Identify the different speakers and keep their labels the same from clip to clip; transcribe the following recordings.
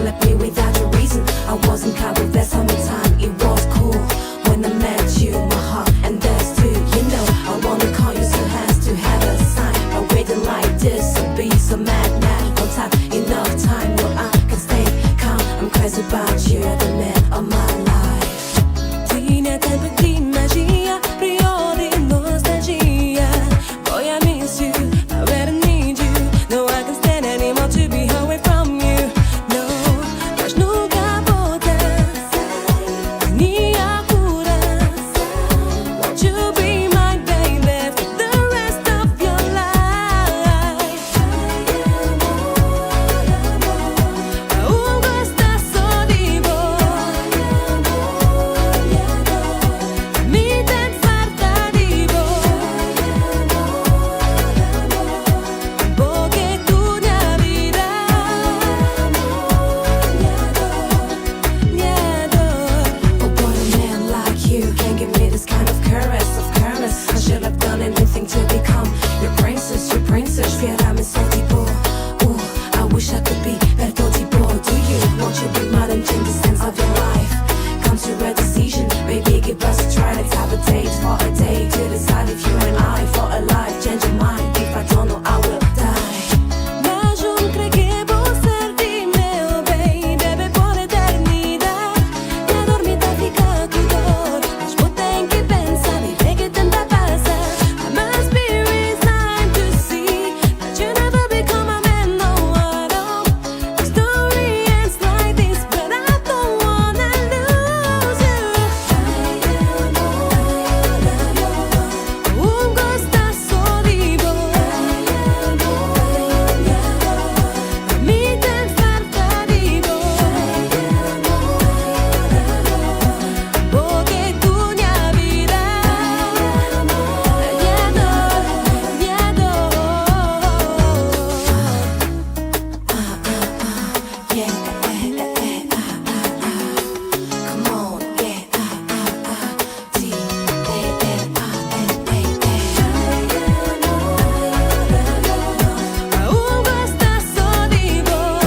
Speaker 1: Don't let me without a reason. I wasn't covered that summertime. It was cool when I met you, my heart, and that's too. You know, I wanna call you so has to have a sign. I waited like this, so be so mad now. No time, enough time, no I can stay calm. I'm crazy about you, you're the man of my life. Tiene tempo di magia, brio di nostalgia. Boy, I miss you, I really need you. No, I can't stand anymore to be away from you. No, mas nunca voltas. Tinha cura. Won't you be my baby for the rest of your life? Aún gostas só de boy. Me tem falta de boy. Porque tu minha vida. Oh, but a man like you can't give me this kind of caress, of careless. I should have done anything to become your princess, your princess. Fiera-me só tipo, I wish I could be perto tipo. Do you want you be mine and change the sense of your life? Come to a decision, baby, give us a try. Let's have a date for a day to decide if you and I for a life. Change your mind, if I don't know I will die. Mas eu não creio que vou ser de meu bem, bebê por eternidade. Minha dormida fica com dor, mas vou ter que pensar e ver que tenta passar. My spirit is time to see that you never become a man, no, I don't. The story ends like this, but I don't wanna lose you. Gosta só de boy. Me tem falta de boy. Porque tu minha vida. Minha dor. Come on, Aún gosta só de boy.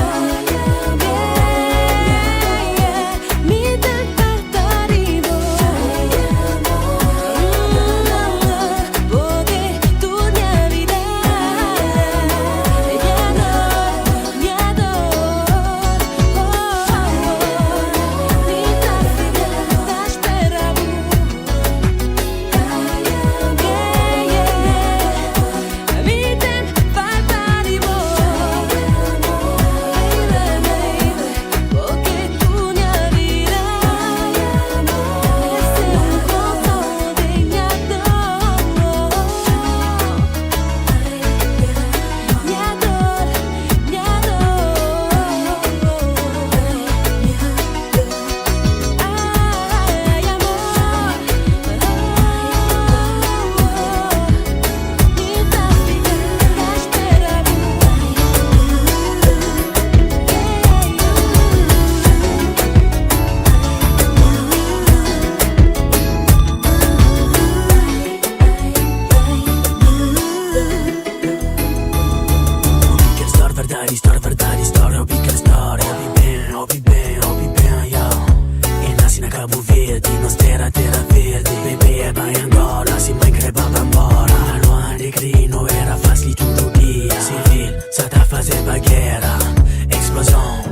Speaker 1: Me tem falta de boy. Porque tu minha vida. Minha dor. Minha filha tá esperando. Me tem falta de boy. Porque tu minha vida. Esse é um gozo de minha dor. Minha dor. Ai, amor. Minha filha tá esperando.
Speaker 2: Quero história, verdade, história. Ouvi aquela história. Ouvi bem, yo. E nasci na Cabo Verde, nos terra verde. Bebê é bem agora, se mãe quer para embora. Não ande crino, era fácil todo dia. Civil, só tá fazendo pra guerra. Explosão,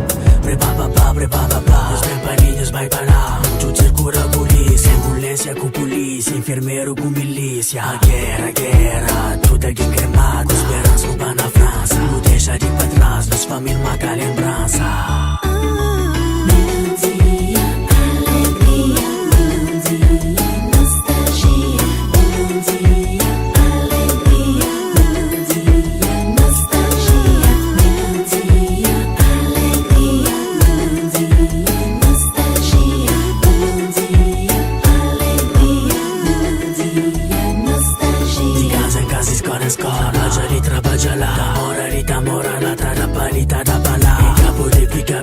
Speaker 2: prepara blá. Os campanilhos vai parar. Muito circula a polícia, ambulância com polícia, enfermeiro com milícia. A guerra, tudo aqui cremado. Esperança rouba na França. Não deixa de ir pra trás, nos família marca lembrança.
Speaker 3: Melodia, alegria, melodia, nostalgia. Melodia, alegria, melodia, nostalgia. Melodia, alegria, melodia, nostalgia. Melodia, alegria, melodia, nostalgia.
Speaker 2: De casa em casa, escola em escola. Trabalha ali, trabalha lá. Da mora lá, tá da palita da bala. E cabo de pica,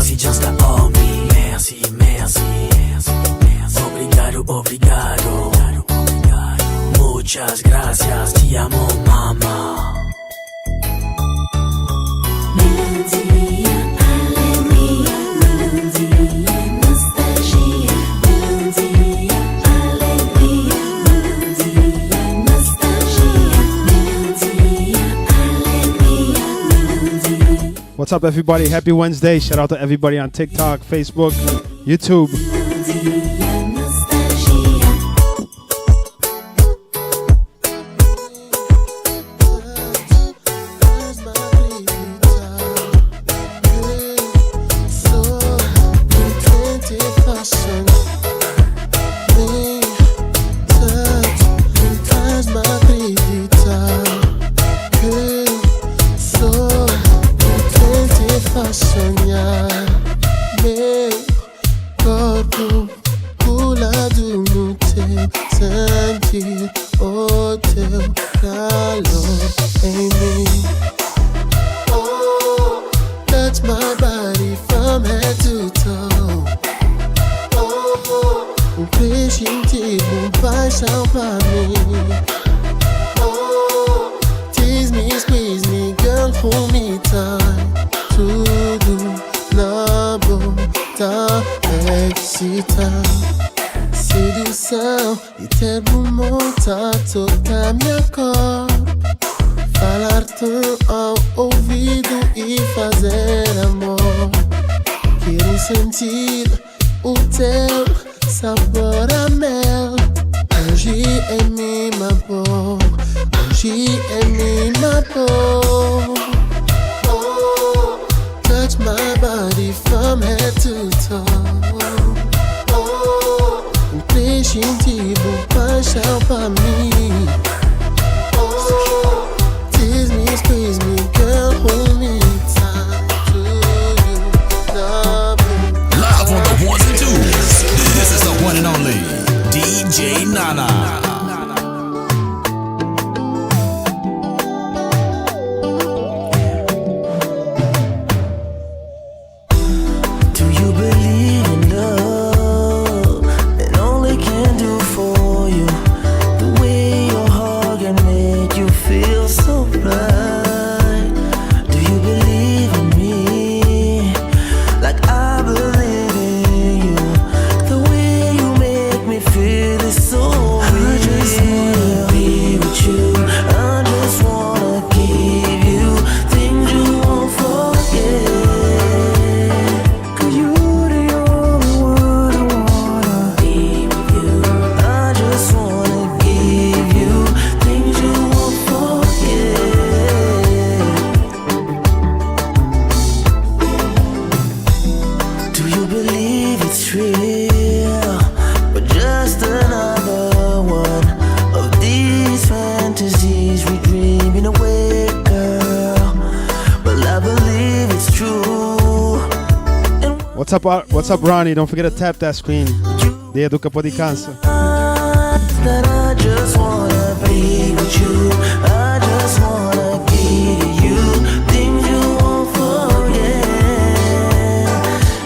Speaker 2: quase just a homie. Merci, merci, merci, merci. Obrigado, obrigado. Muchas gracias, te amo, mama.
Speaker 3: Melodia, alegria, melodia, nostalgia. Melodia, alegria, melodia, nostalgia. Melodia, alegria, melodia.
Speaker 4: What's up, everybody? Happy Wednesday. Shout out to everybody on TikTok, Facebook, YouTube.
Speaker 3: Melodia, nostalgia.
Speaker 4: What's up, Ronnie? Don't forget to tap that screen. De Educa Podicança.
Speaker 2: That I just wanna be with you. I just wanna give you things you won't forget.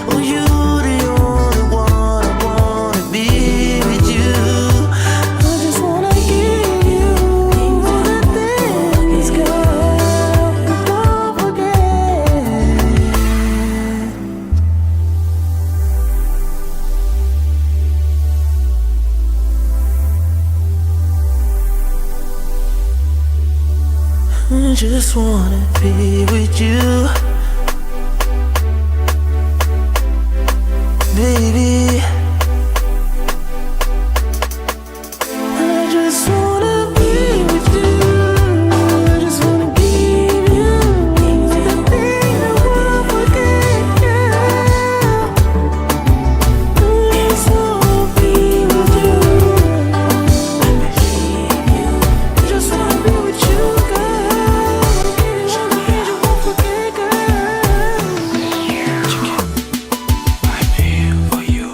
Speaker 2: Oh, you the only one I wanna be with you. I just wanna give you all the things, girl, you won't forget. I just wanna be with you, baby. I just wanna be with you. I just wanna give you the thing I won't forget, girl. I just wanna be with you. I just wanna be with you, girl. I feel for you.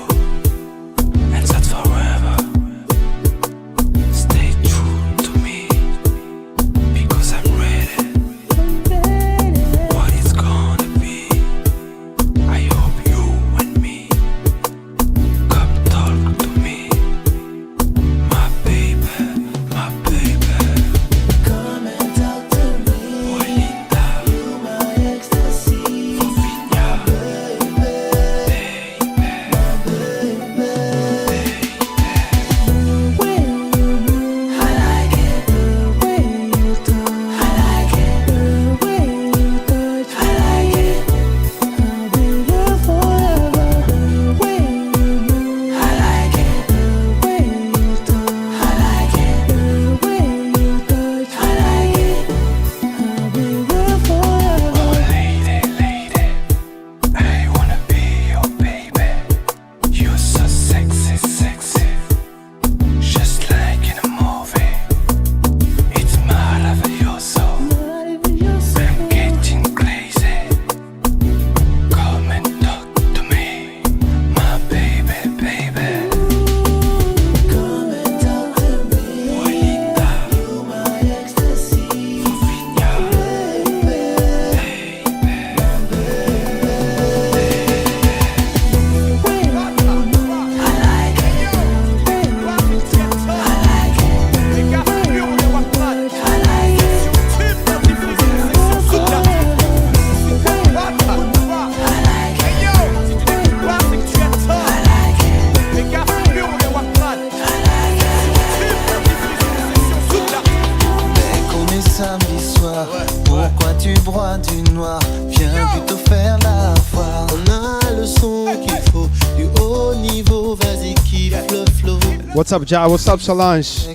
Speaker 4: What's up, Ja? What's up, Solange?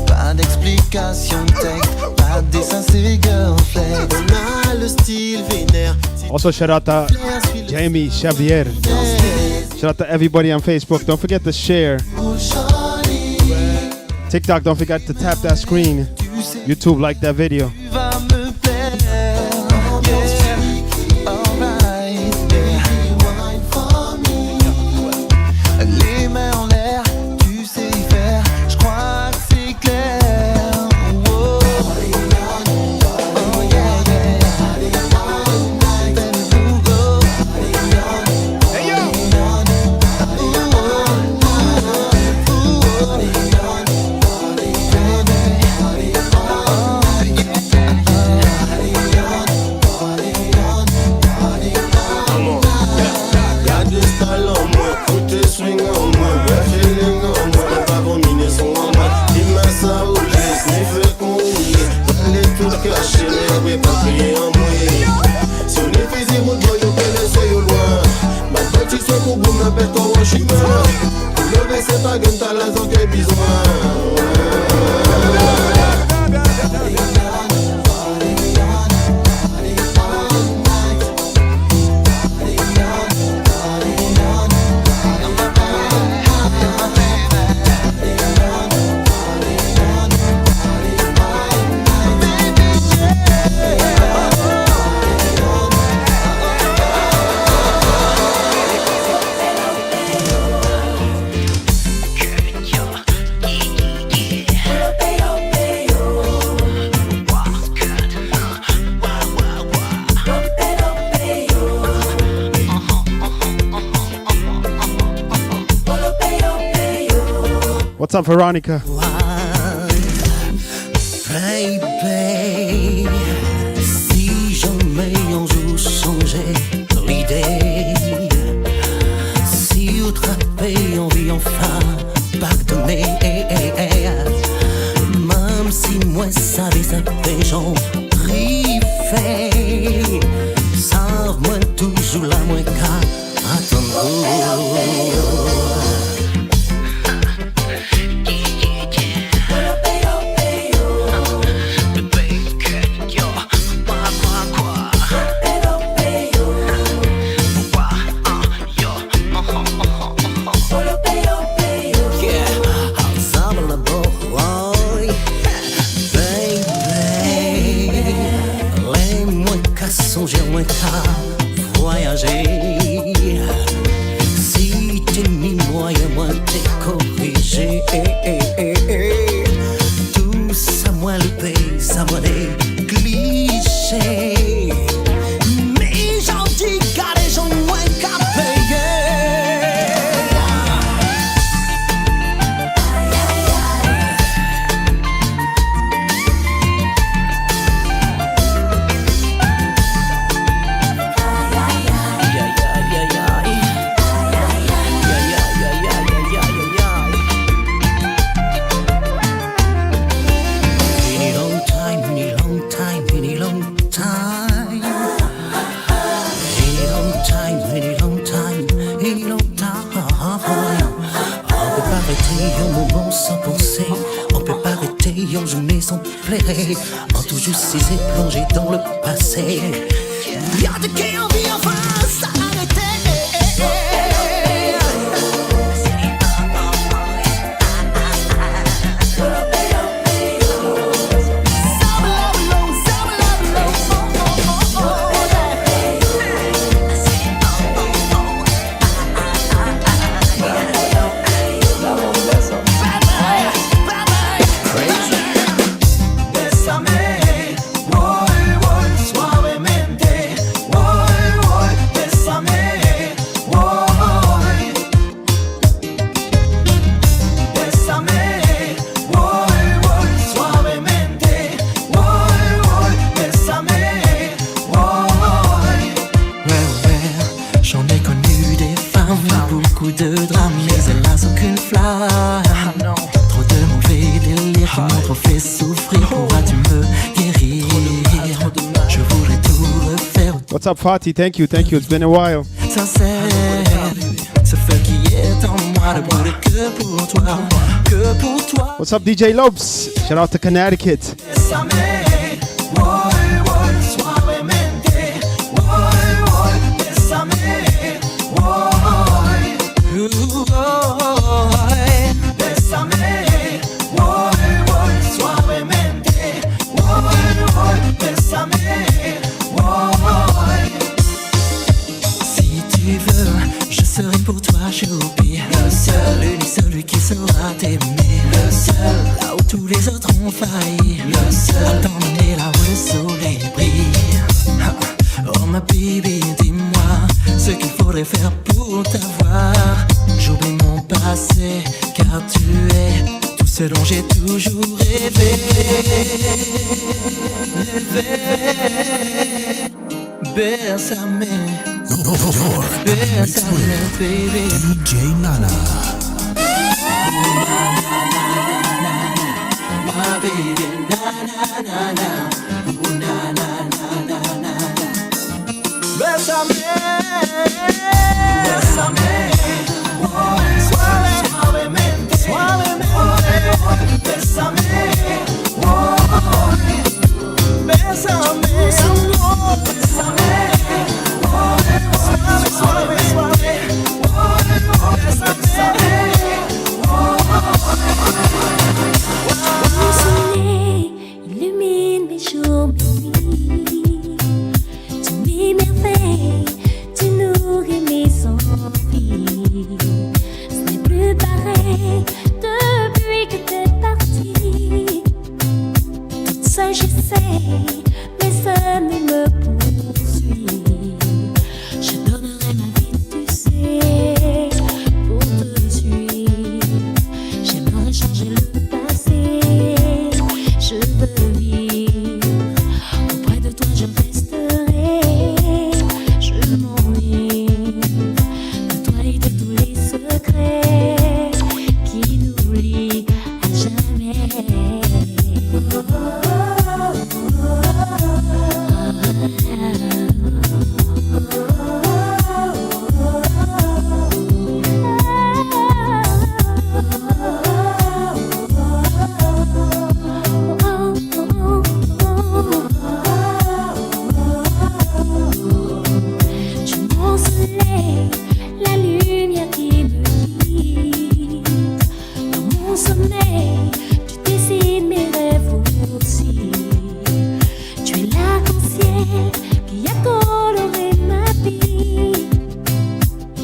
Speaker 5: Pas d'explication texte, pas de dessin, c'est girl flex. On a le style vénère.
Speaker 4: Also, shout out to Jamie Xavier. Shout out to everybody on Facebook. Don't forget to share. TikTok, don't forget to tap that screen. YouTube, like that video.
Speaker 5: Tu vas me plaire. Yeah, alright. Wine for me. Les mains en l'air, tu sais y faire. Je crois que c'est clair. Oh, oh yeah, yeah. Hey yo. Swing on moi, feeling on moi, pas combinaison en moi. Dis-moi ça ou laisse, mais fais qu'on oublie. Allez tout cacher, mais pas crier en moi. Si on est physique, on doit y laisser au loin. Ma petite soeur pour vous m'appelle toi, je suis mort. Le bain c'est pas comme t'as la zone qui a besoin.
Speaker 4: What's up, Veronica?
Speaker 2: Baby, si jamais un jour changer l'idée, si vous trappez envie enfin pardonner, même si moi savais ça fait genre riffé, savent-moi toujours la moins qu'à attendre. J'ai moins qu'à voyager. Si t'es mis moyen, moi t'es corrigé. Tout ça, moi le pays, ça moi des clichés. Mais j'en dis qu'à les gens moins qu'à payer. En toujours si c'est plongé dans le passé. Y'a de qui envie enfin s'arrêter.
Speaker 4: What's up, Fatih? Thank you. It's been a while.
Speaker 5: Sincère,
Speaker 2: ce feu qui est en moi ne brûle que pour toi, que pour toi.
Speaker 4: What's up, DJ Lopes? Shout out to Connecticut.
Speaker 2: Bésame, voy, voy, suavemente, voy, voy, bésame, voy, bésame, voy, voy, suavemente, voy, voy, bésame, voy. Si tu veux, je serai pour toi choupi, le seul, l'unique, celui qui saura t'aimer, le seul, là où tous les autres ont failli, le seul, t'emmener là où le soleil brille. Oh ma baby, dis-moi ce qu'il faudrait faire pour t'avoir. J'oublie mon passé, car tu es tout ce dont j'ai toujours rêvé. Bésame, bésame, baby.
Speaker 6: djnanacv.
Speaker 2: My baby, na na na na, ooh, na na na na na na. Bésame, bésame, suavemente, suavemente, bésame, bésame, bésame, suave, suave, bésame.
Speaker 3: Le soleil illumine mes jours, mes nuits. Tu m'émerveilles, tu nourris mes envies. Ce n'est plus pareil depuis que t'es parti. Toute seule j'essaie, mais ça ne me poursuit. Je donnerai ma vie, tu sais, pour te suivre. J'aimerais changer le passé. Je veux vivre auprès de toi, je resterai. Je m'enivre de toi et de tous les secrets qui nous lient à jamais. Tu es mon soleil, la lumière qui me guide. Dans mon sommeil, tu dessines mes rêves aussi. Tu es l'arc-en-ciel qui a coloré ma vie.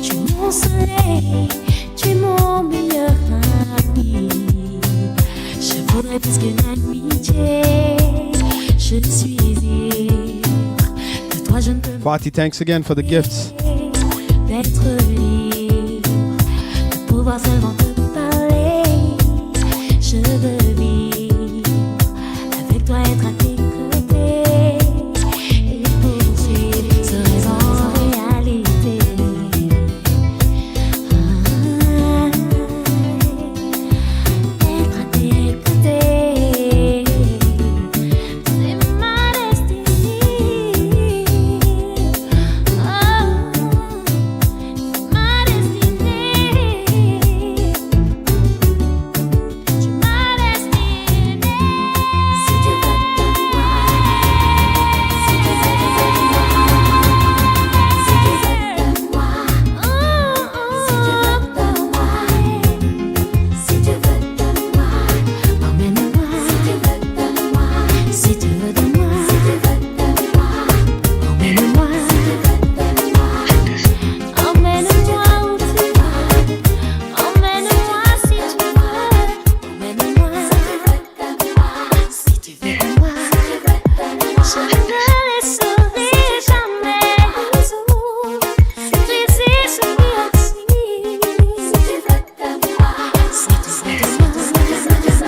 Speaker 3: Tu es mon soleil, tu es mon meilleur ami. Je voudrais plus qu'une amitié. Je suis ivre de toi, je ne peux
Speaker 4: Fatih, thanks again for the gifts.
Speaker 3: d'être libre, de pouvoir seulement te parler. Je veux vivre avec toi, être à tes côtés et poursuivre ce rêve en réalité. Être à tes côtés, c'est ma destinée. Oh, ma destinée. Tu m'as destiné. Si tu veux de moi, si tu veux de moi, si tu veux de moi, si tu veux de moi, si tu veux de moi, emmène-moi. Si tu veux de moi, si tu veux de moi, si tu veux de moi, emmène-moi. Si tu veux de moi, emmène-moi où tu veux, emmène-moi si tu veux, emmène-moi. Si tu veux de moi, je ne te laisserai jamais. Résiste lui aussi. Si tu veux de moi, si tu veux de moi,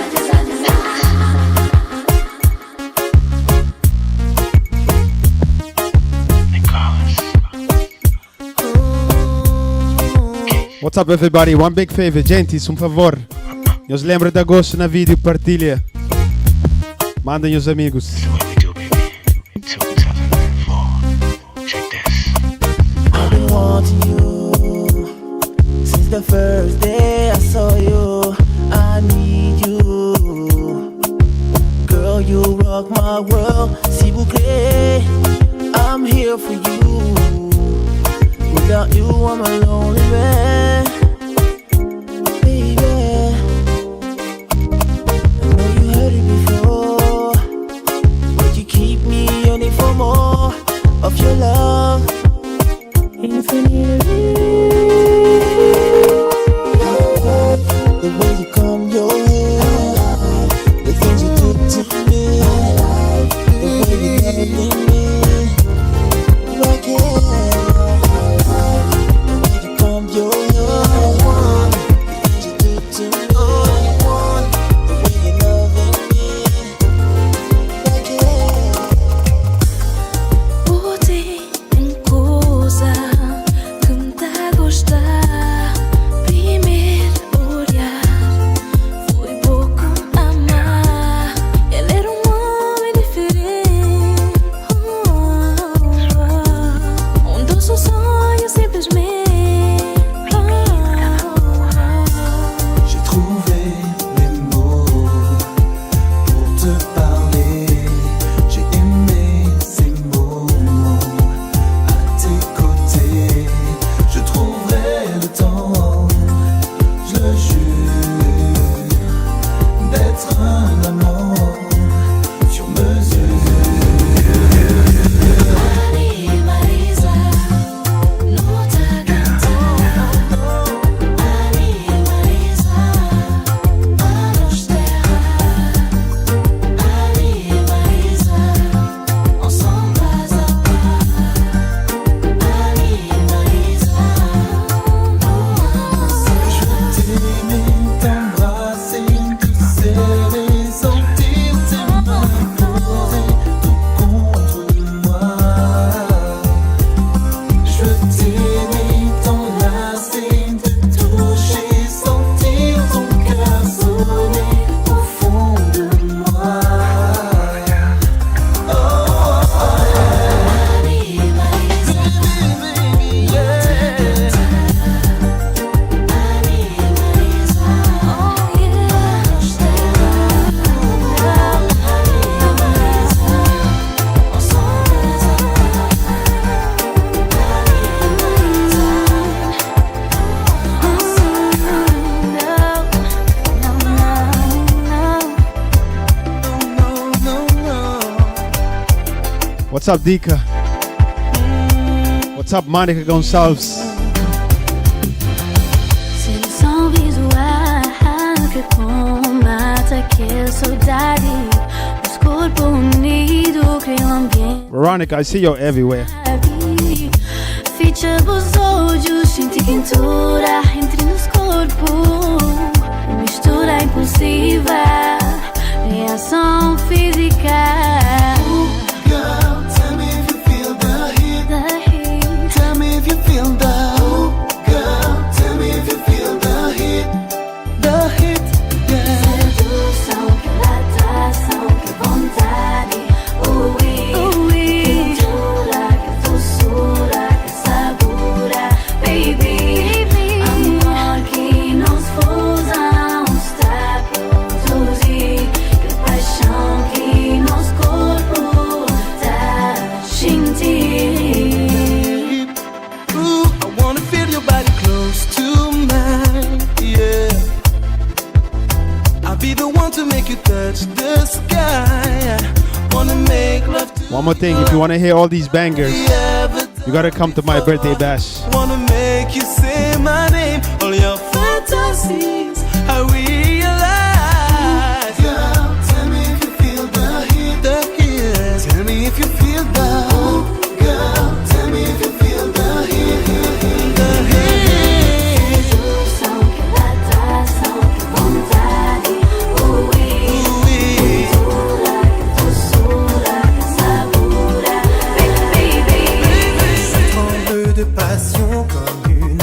Speaker 4: What's up, everybody? One big favor, gentis, um favor. Os lembra de agosto na vídeo, partilha. Mandem os amigos.
Speaker 2: I've been wanting you
Speaker 7: the first day I saw you, I need you. Girl, you rock my world, s'il vous plaît, I'm here for you. Without you, I'm a lonely man. Baby, I know you heard it before, but you keep me yearning for more of your love. Infinitely. The way you comb your hair, the things you do to me, the way you loving me, like it. The way you comb your hair, the things you do to me, the way you loving me, like it.
Speaker 3: Booty em coisa que me dá a gostar. Primeiro olhar foi pouco amar. Ele era homem diferente. Um doce sonho simplesmente.
Speaker 7: J'ai trouvé les mots pour te parler. J'ai aimé ces moments à tes côtés. Je trouverai le temps, je le jure, d'être un amant sur mesure.
Speaker 3: Animaliza, não tá cantando. Animaliza, anos terra. Animaliza, ensemble pas à pas. Animaliza,
Speaker 7: Je veux t'aimer, t'embrasser, te serrer, sentir tes mains poser tout contre moi. Je veux t'aimer, t'enlacer, te toucher, sentir ton cœur sonner au fond de moi. Baby, yeah.
Speaker 4: What's up, Dika? What's up, Monica Gonçalves?
Speaker 3: Seleção visual que combate aquela saudade. Os corpos unidos criam ambiente.
Speaker 4: Veronica, I see you everywhere.
Speaker 3: Ficha os olhos, sente quentura entre nos corpos. Mistura impulsiva, reação física.
Speaker 7: Girl, tell me if you feel the heat.
Speaker 3: The heat.
Speaker 7: Tell me if you feel the girl, tell me if you feel the heat. The heat, yeah.
Speaker 3: Sedução, que atração, que vontade. Que quentura, que doçura, que sabura. Baby, amor que nos fusa uns trapos. Que paixão que nos corpo tá sentir.
Speaker 7: Ooh, I wanna feel your body close to mine, yeah. I'll be the one to make you touch the sky. Wanna make love to
Speaker 4: One more thing, if you want to hear all these bangers,
Speaker 7: ever
Speaker 4: you gotta come to my birthday bash.
Speaker 7: wanna make you say my name. All your fantasies, I realize. Girl, tell me if you feel the heat. The heat. Tell me if you feel the girl, tell me if you feel the heat. The heat.
Speaker 3: Sedução, que atração, que vontade. Que quentura, que doçura, que sabura. Baby,
Speaker 7: Tremble de passion comme une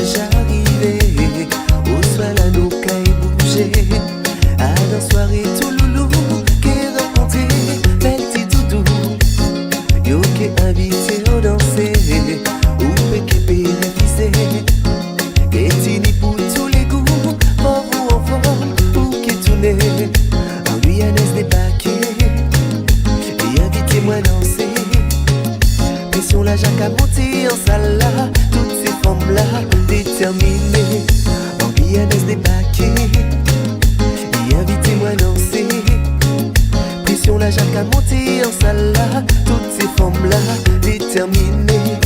Speaker 7: déjà arrivé. Au soir la nous caille bouger. À la soirée tout loulou qui rencontré belle petit doudou. Yo qui invité au danser. Ou peut qui bénéficier. Et tini pour tous les goûts. Pour vous enfants ou qui tournez. En Guyanaise débarqué. Et invitez-moi à danser. Pression la Jacques a monté en salle là. Toutes ces femmes là déterminées. En Guyanaise débarqué. Et invitez-moi à danser. Pression la Jacques a monté en salle là. Toutes ces femmes là déterminées.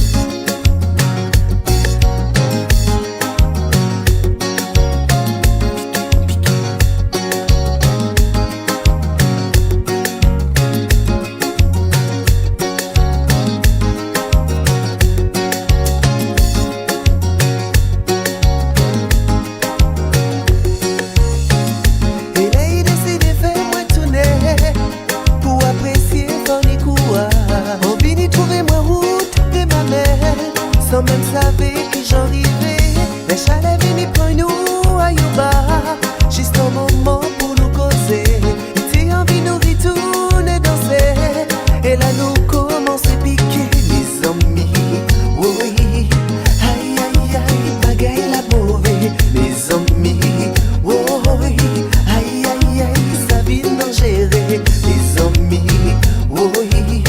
Speaker 7: Sans même savoir que j'en rivais. Les chalets venus pour nous à Yuba. Juste un moment pour nous causer. Et envie nous retourner danser. Et là nous commençons à piquer les amis. Oui, aïe aïe aïe, bagaille la mauvaise. Les amis, oui, aïe aïe aïe, ça vient d'en gérer. Les amis, oui, aïe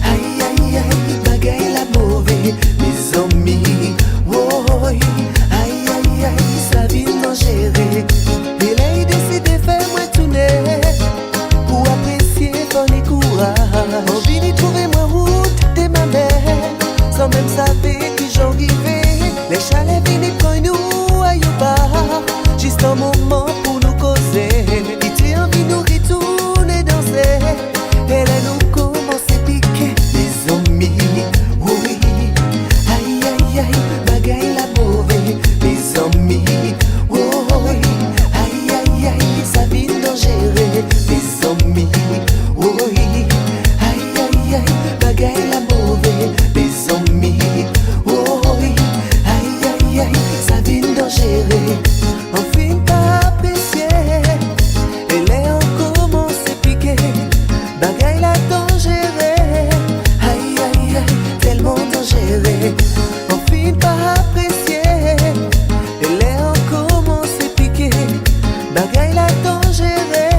Speaker 7: aïe aïe, bagaille la mauvaise. Mes amis, oh, aïe aïe aïe, ça vient d'en gérer. Et là il décide de faire moi tourner. Pour apprécier ton courage. On vient y trouver moi route de ma mère. Sans même savoir que j'en rivais. Les chalets viennent prendre nous à Yuba. Juste un moment pour nous causer. Et tu as envie de nous retourner danser. Et là nous commençons à piquer les amis. Oui. Aïe aïe aïe, bagaille la mauvaise, mes amis. Oh oui, aïe aïe aïe, ça vient d'en gérer, mes amis. Oh oui, aïe aïe aïe, bagaille la mauvaise, mes amis. Oh oui, aïe aïe aïe, ça vient d'en gérer. On finit par apprécier, et là on commence à piquer, bagaille la dangereux. Aïe aïe aïe, tellement dangereux. On finit par apprécier. Et là on commence à piquer. Bagaille la dangereux.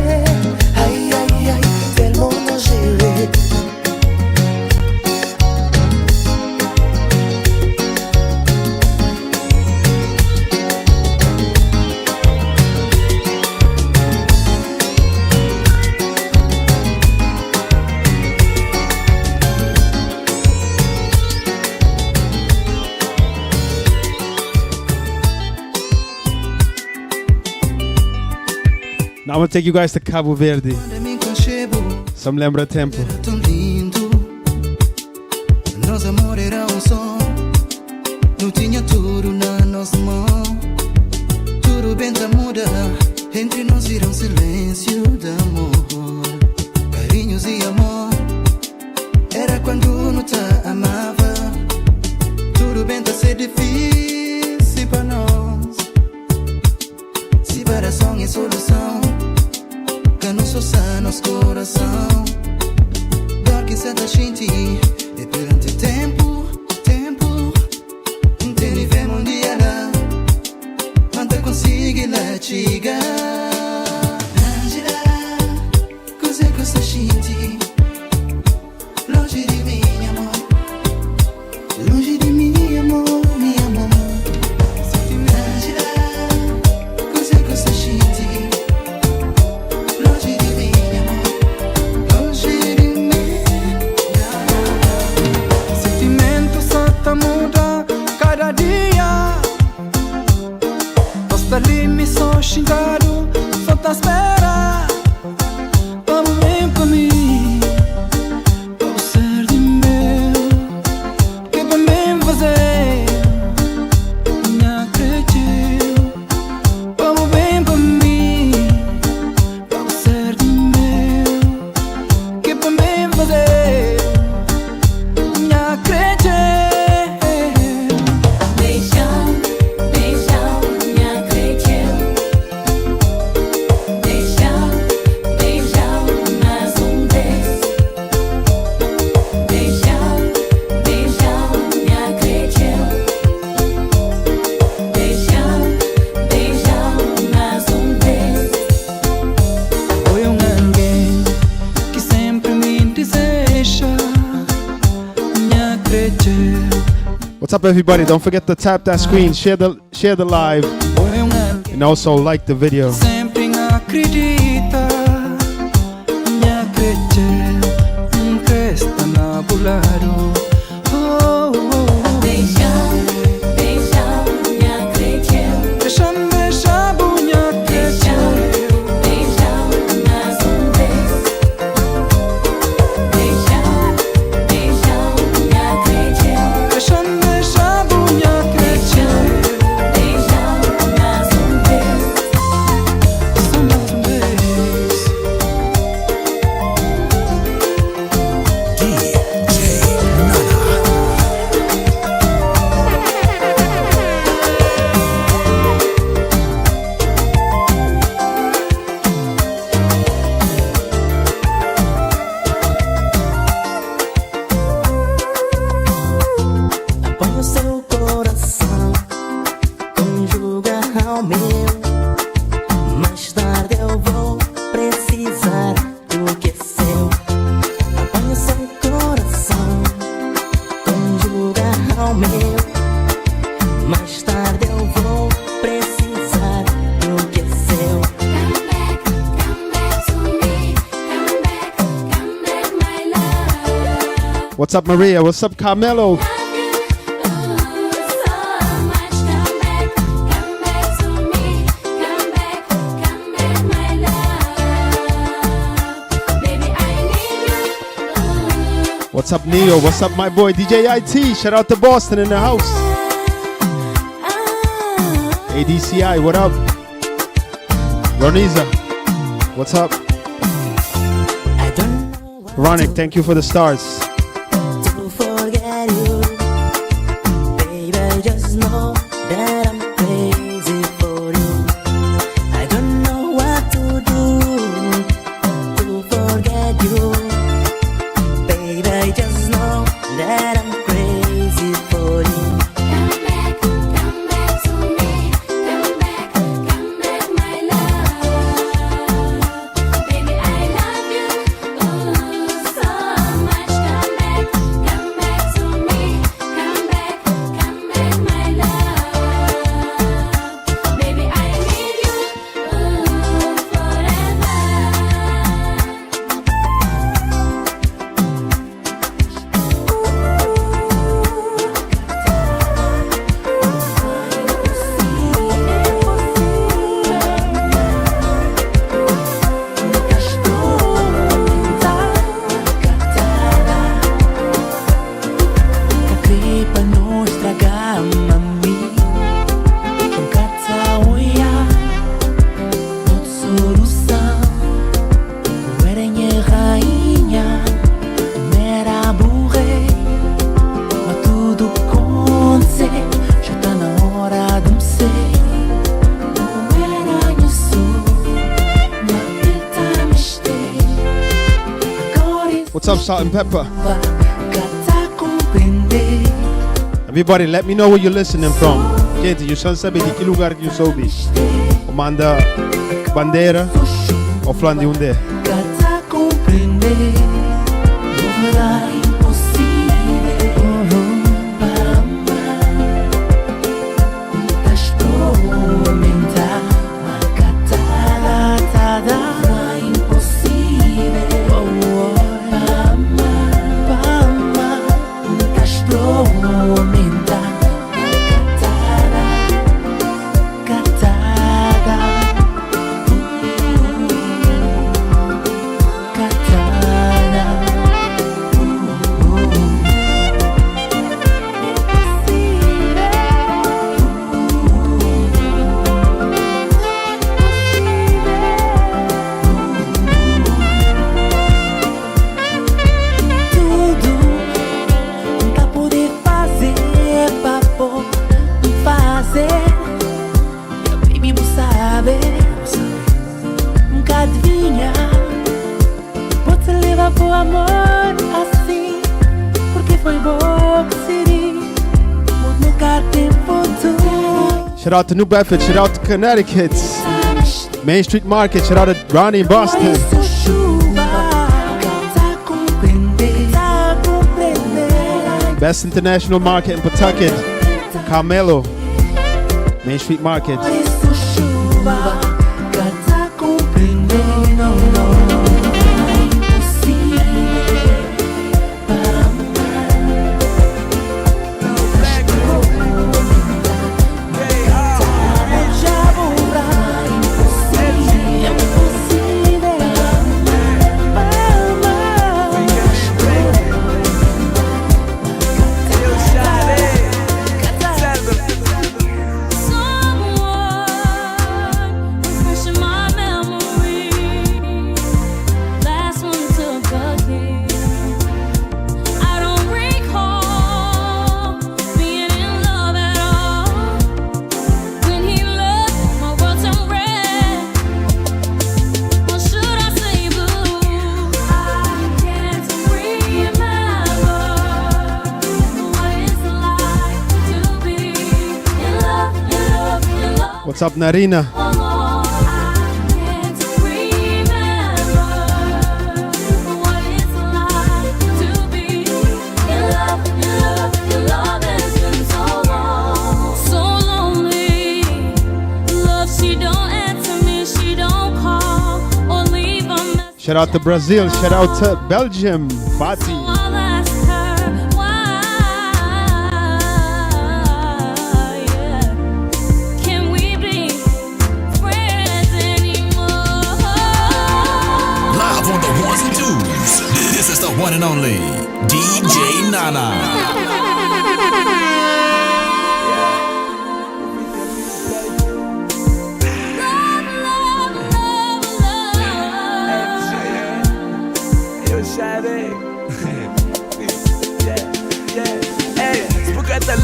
Speaker 7: Aïe aïe aïe, tellement dangereux.
Speaker 4: Now I'm gonna take you guys to Cabo Verde. Some Lembra tempo.
Speaker 8: Tão lindo, nosso amor era som. Não tinha tudo na nossa mão. Tudo bem tá muda. Entre nós vira silêncio de amor. Carinhos e amor. Era quando não te amava. Tudo bem tá ser difícil para nós. Separação é solução. Não sou só nosso coração. Dor que senta a gente. E perante tempo, tempo. Te vivemos um dia lá. Quando consigo lá chegar. Angela, coisa que essa gente. Longe de mim, amor. Longe de mim, amor, minha amor. Angela, coisa que essa gente. Muda cada dia. Posso ali me só xingado, só tá espera. Vamos bem pra mim, vamos ser de meu. Que pra mim fazer, me acredito. Vamos bem pra mim, vamos ser de meu. Que pra mim fazer, me acredito.
Speaker 3: Beijão, beijão.
Speaker 4: What's up, everybody? Don't forget to tap that screen, share the live, and also like the video.
Speaker 8: Sempre acredita, minha cresta na bularo.
Speaker 3: Beijão, beijão, minha crente.
Speaker 8: Deixa bunha
Speaker 3: Beijão, beijão, mais vez. Beijão, beijão, minha crente.
Speaker 8: Deixa bunha
Speaker 3: Beijão, beijão, mais vez.
Speaker 8: Só mais vez.
Speaker 7: Põe o seu coração, conjuga ao meu. Mais tarde eu vou precisar do que é seu. Põe o seu coração, conjuga ao meu. Mais tarde eu vou precisar do que é seu.
Speaker 3: Come back to me. Come back, my love.
Speaker 4: What's up, Maria? What's up, Carmelo? What's up, Neo? What's up, my boy DJ IT? Shout out to Boston in the house. ADCI, what up? Roniza, what's up?
Speaker 7: I don't know what
Speaker 4: Ronick, thank you for the stars.
Speaker 7: to forget you. Baby, just know that I'm crazy for you. I don't know what to do to forget you. Baby, just know that I'm crazy for you.
Speaker 3: Come back to me. Come back, my love. Baby, I love you so much. Come back to me. Come back, my love. Baby, I need you forever.
Speaker 7: Aqui pra não estragar, mami. Com caçauia, outra solução. O Merengue rainha, mera burrei. Mas tudo acontece, já tá na hora de me ser. O Merengue sou, minha vida me esteve. Agora
Speaker 4: What's up, Salt and Pepper?
Speaker 7: Cata compreender.
Speaker 4: Everybody, let me know where you're listening from. Gente, you só sabe de que lugar que you soube. Ou manda bandeira ou flan de onde.
Speaker 7: Cata compreender. Não será impossível para amar. Estás tormentar. Uma catarata não é impossível para amar. Estás tormentar.
Speaker 4: Shout out to New Bedford, shout out to Connecticut, Main Street Market, shout out to Ronnie in Boston. Best International Market in Pawtucket. Carmelo, Main Street Market. What's up, Narina? Shout out to Brazil, shout out to Belgium, Fati.
Speaker 6: This is the one and only DJ Nana.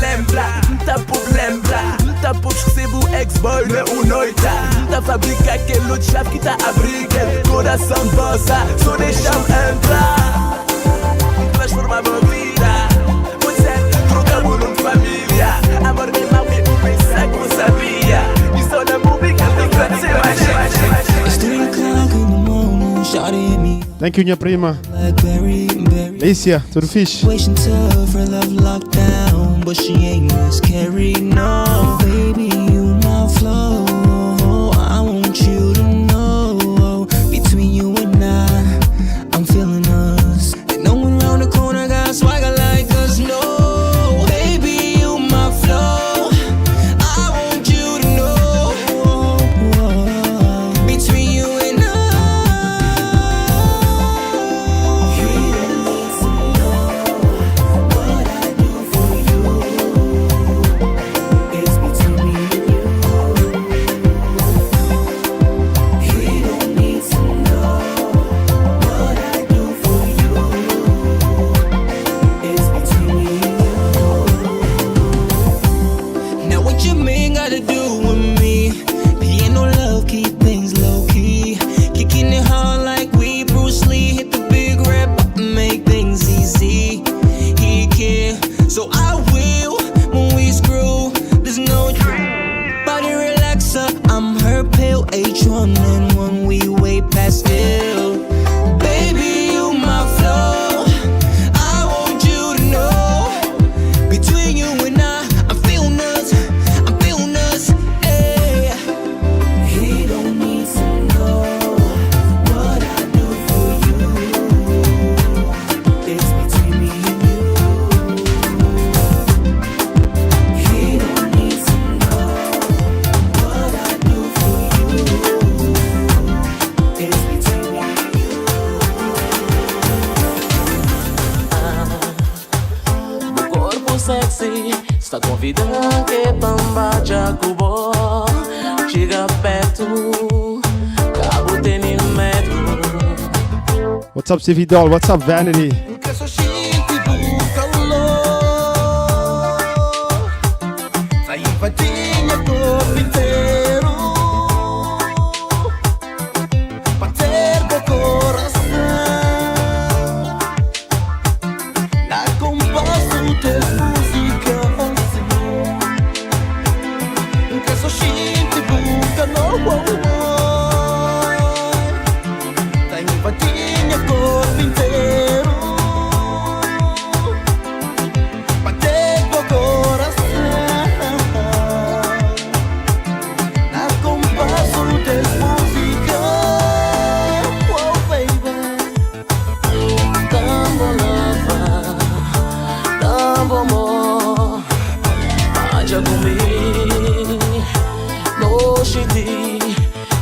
Speaker 9: Lembra, tá por lembra, tá por esquecer ex-boy, não é noita. Tá fabrica aquele outro chave que tá a briga. Coração bossa, só deixa-me entrar. Transformar minha vida, pode ser trocamos numa família. Amor bem mal, me pensar que não sabia. E só na pública tem que ser mais.
Speaker 4: Thank you, minha prima. Alicia, tudo fixe?
Speaker 7: But she ain't miscarried, no. Baby, you my flow. I want you to know. Between you and I'm feeling us. And no one round the corner got swagger like us, no. Baby, you my flow. I want you to know. Between you and you don't need to know what I do for you. It's between me and you. He don't need to know what I do for you. It's between me and you. Now what you mean gotta do with me? Piano love, keep things low key. Kicking it hard like we Bruce Lee. Hit the big red button, make things easy. He care, so I will. When we screw, there's no body relaxer. I'm her pale H1N1. We way past still. Baby, you my flow. I want you to know. Between you and I'm feeling us. I'm feeling us. Hey. He don't need to know what I do for you. It's between me and you. He don't need to know what I do for you. It's between me and you.
Speaker 9: Meu corpo sexy está convidando que bamba jacubo. Chega perto, cabo tem metro.
Speaker 4: What's up, CV Doll? What's up, Vanity?
Speaker 7: Que só gente busca o calor. Sai invadinha corpo inteiro. Bater com o coração. Na compasso de música assim. Que só gente busca no. Sai invadinha corpo inteiro. Bater com o coração.
Speaker 9: Noite de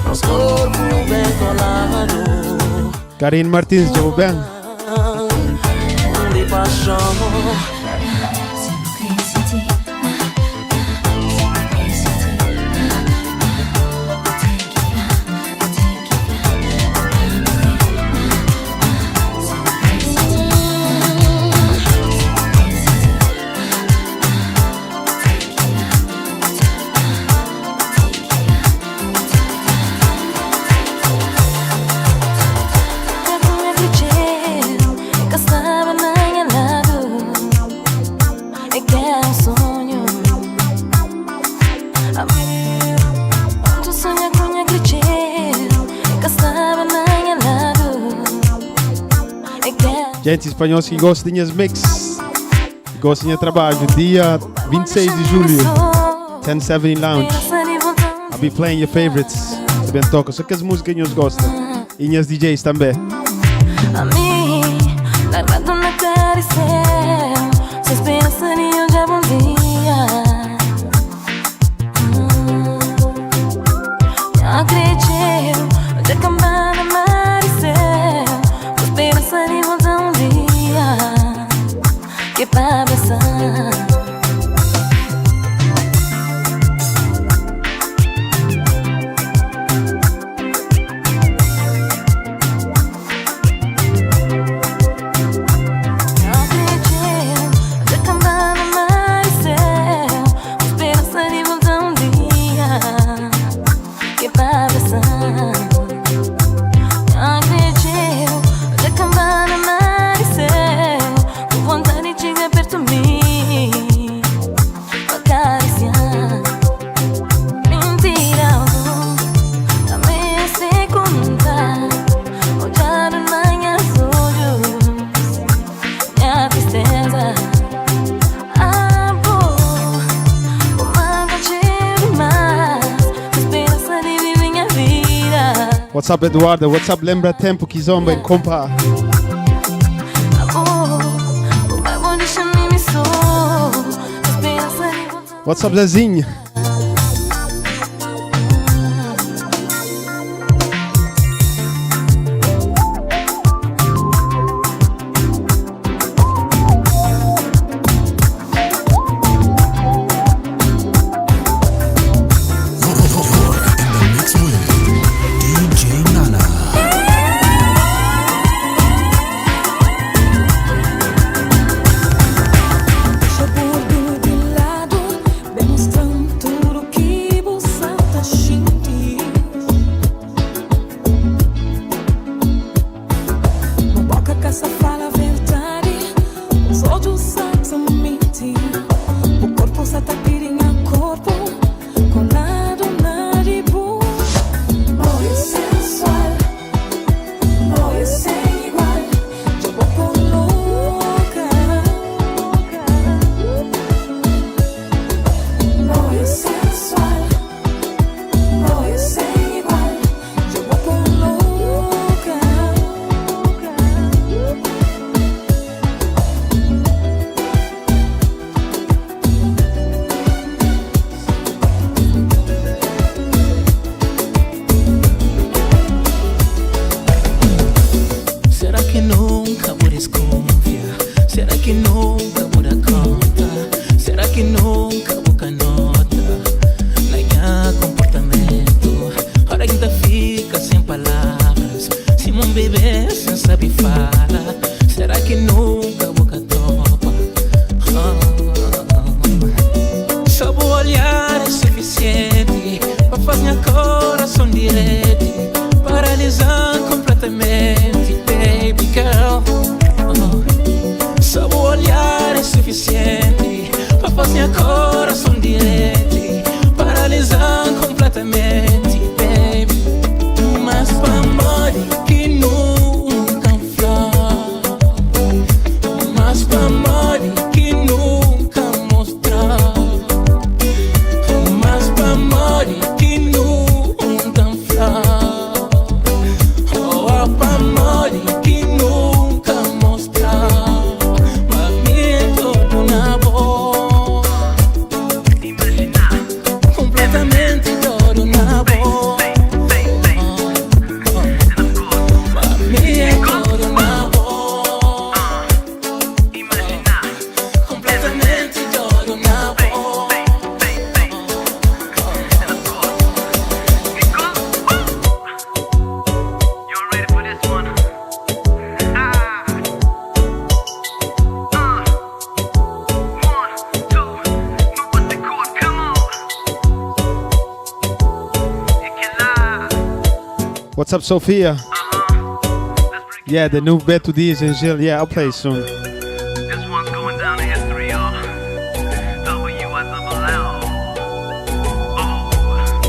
Speaker 9: nosso corpo bem colado.
Speaker 4: Karine Martins, já bem?
Speaker 9: De paixão.
Speaker 4: Gente, espanhóis que gostam de mix, que gostam de trabalho, dia 26 de julho, 1070 Lounge. I'll be playing your favorites. Também toco, só que as músicas que nós gostam. E as DJs também.
Speaker 3: A mim, largado na cara e céu, sem esperança nenhum de bom dia. Não acredito, de campana, mar e céu, com esperança de voltar um dia, que pra abraçar.
Speaker 4: What's up, Eduardo? What's up, Lembra, Tempo, Kizomba e Kompa? What's up, Zezinho?
Speaker 8: completamente adoro na boa. Mami, adoro na boa. Completamente adoro na boa.
Speaker 4: What's up, Sophia? Yeah, the new bet to djnanacv. Yeah, I'll play soon.
Speaker 10: This one's going down in history, y'all. W-I-double-L.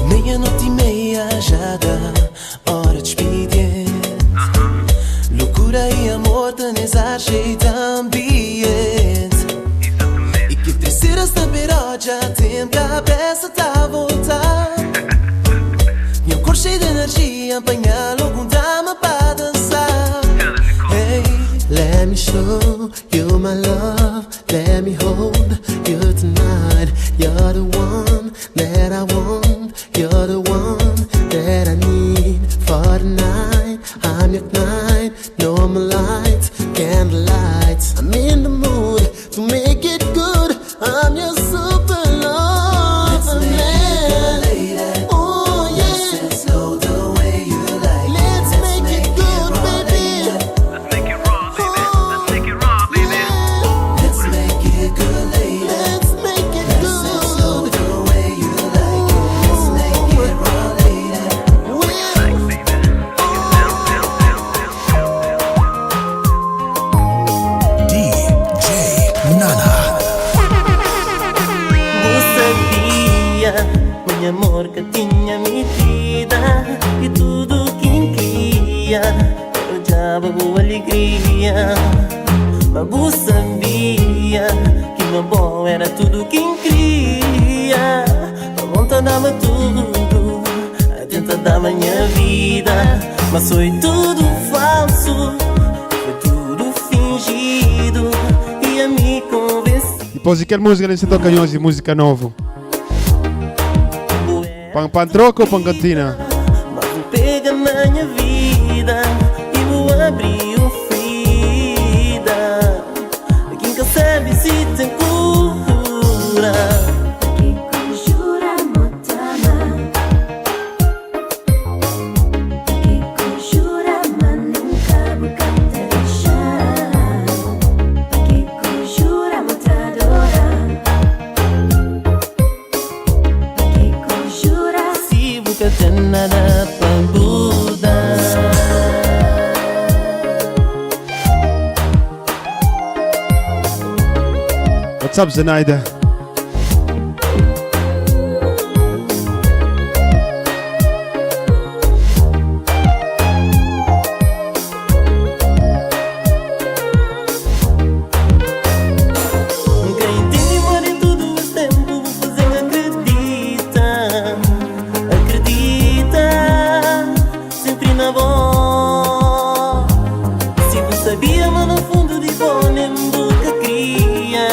Speaker 7: Meia-noite e meia já dá hora de expediente. Loucura e amor tenés ar cheio de ambiente. E que terceira saberá já tem cabeça tá a voltar. E um cor cheio de energia apanhar logo um dama para dançar. Hey, let me show you my love. Let me hold you tonight. You're the one that I want. You're the one that I need for the night. I'm your night, no more lights, candlelight. I'm in the mood to make it good. I'm your super love. Let's make it lady. Oh yeah. Let's set slow the way you like. Let's make it good, baby.
Speaker 10: Let's make it raw, baby. Let's make it raw, baby.
Speaker 7: Let's make it good, lady. Let's make it good. Let's set slow the way you like it. Let's make it raw, lady.
Speaker 10: Like, baby.
Speaker 6: DJ Nana.
Speaker 11: Você sabia, meu amor, que tinha medida. E tudo que queria eu já boa alegria. Mas você sabia que meu bom era tudo que queria. A vontade dava tudo, a tenta da minha vida. Mas foi tudo falso, foi tudo fingido. E a me convencer.
Speaker 4: Depois de que música nesse toca hoje, música novo? Pan troco ou pan cantina?
Speaker 11: Mas vou pegar minha vida e vou abrir um ferida. Quem que sabe se tem cura.
Speaker 3: Que conjura motama. Que conjura mas nunca bukan deixar. Que conjura motadora. Que conjura
Speaker 11: Se nunca tem nada pra mudar.
Speaker 4: What's up, Zenaida?
Speaker 11: Quem entende mora em tudo esse tempo. Vou fazer acredita. Acredita sempre na boa. Se você sabia, mas no fundo de bom nem boca cria.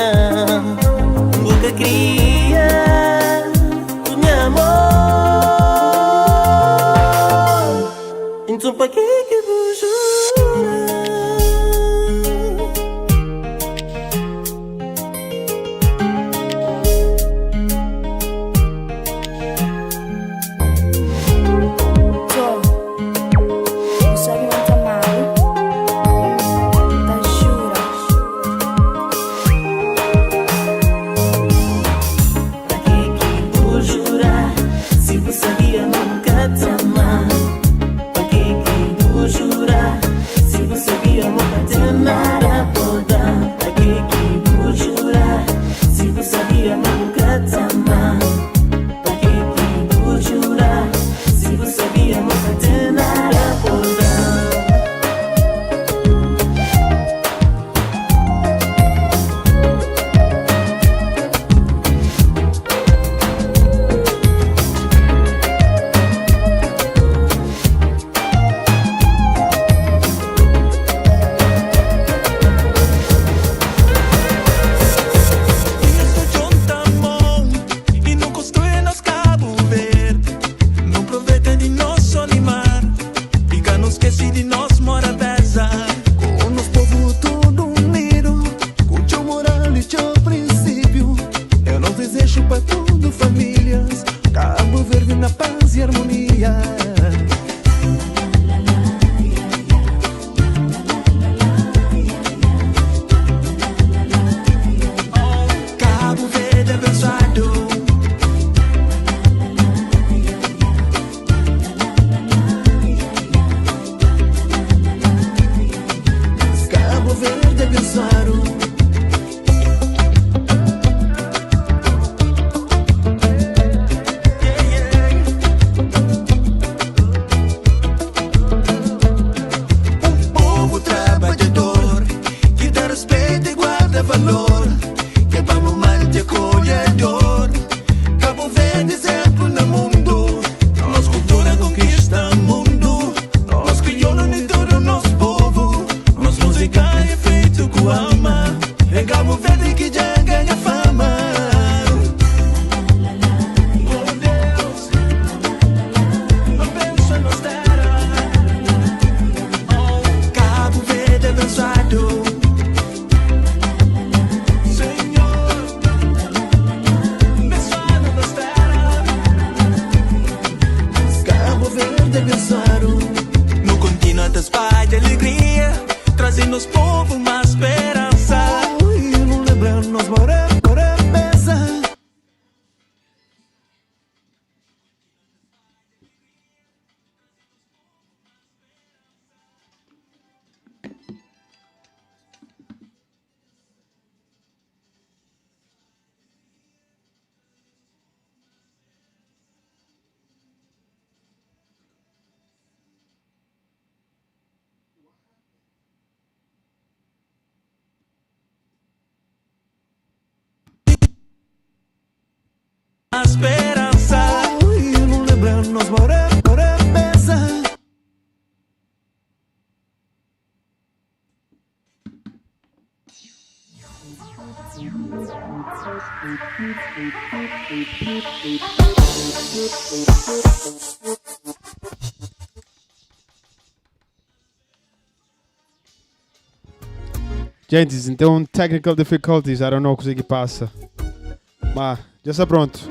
Speaker 12: esperança. E não lembra, nós moremos pensar.
Speaker 4: Gente, então technical difficulties, I don't know o que passa. Mas já está pronto.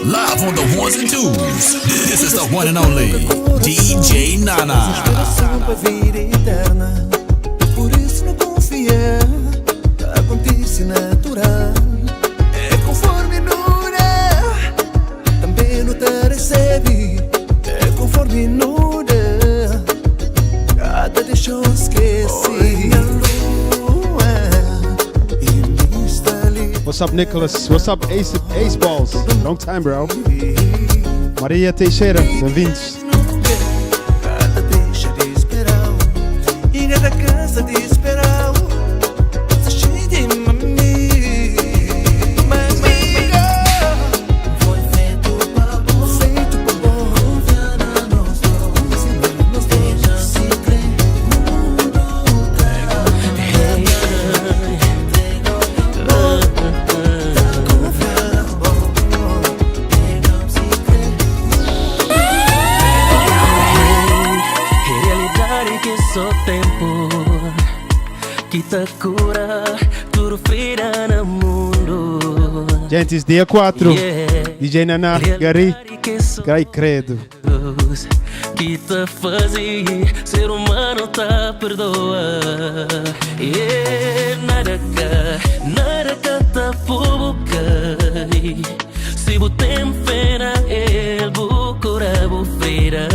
Speaker 6: Live on the ones and twos. This is the one and only DJ Nana.
Speaker 12: Pra vida eterna, por isso não confia. Acontece natural, é conforme nura. Também não te recebe, é conforme nura. Cada deixou esquecer.
Speaker 4: What's up, Nicholas? What's up, Ace Balls? Long time, bro. Maria Teixeira, bem-vindos.
Speaker 12: Cada deixa de esperar, e cada cansa de esperar. Se cheia de mami, foi feito pra bom, confia na nós dois, nos deixa se crer.
Speaker 11: Só tempo que te cura tudo feira no mundo.
Speaker 4: Gente, dia 4, djnanacv, Gari Credo.
Speaker 11: Que te fazia ser humano te perdoa. Nada que te provoque. Se você tem pena, ele procura feira.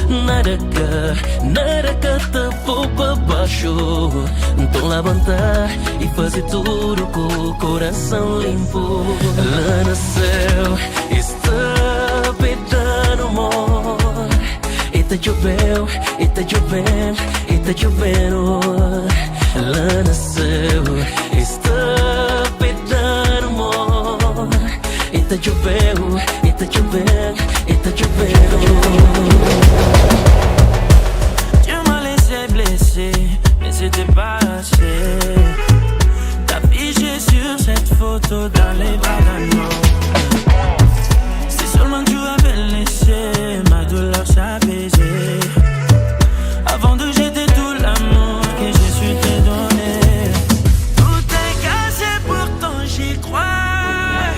Speaker 11: Nada que te for para baixo. Então levantar e fazer tudo com o coração limpo. Lá no céu está pedindo amor. E tá chovendo, e tá chovendo, e tá chovendo. Lá no céu está pedindo amor. E tá chovendo, e tá chovendo, e tá chovendo. Mais c'était pas assez. T'as figé sur cette photo dans les bras d'un homme. Si seulement tu avais laissé ma douleur s'apaiser avant de jeter tout l'amour que j'ai su te donner. Tout est cassé, pourtant j'y crois.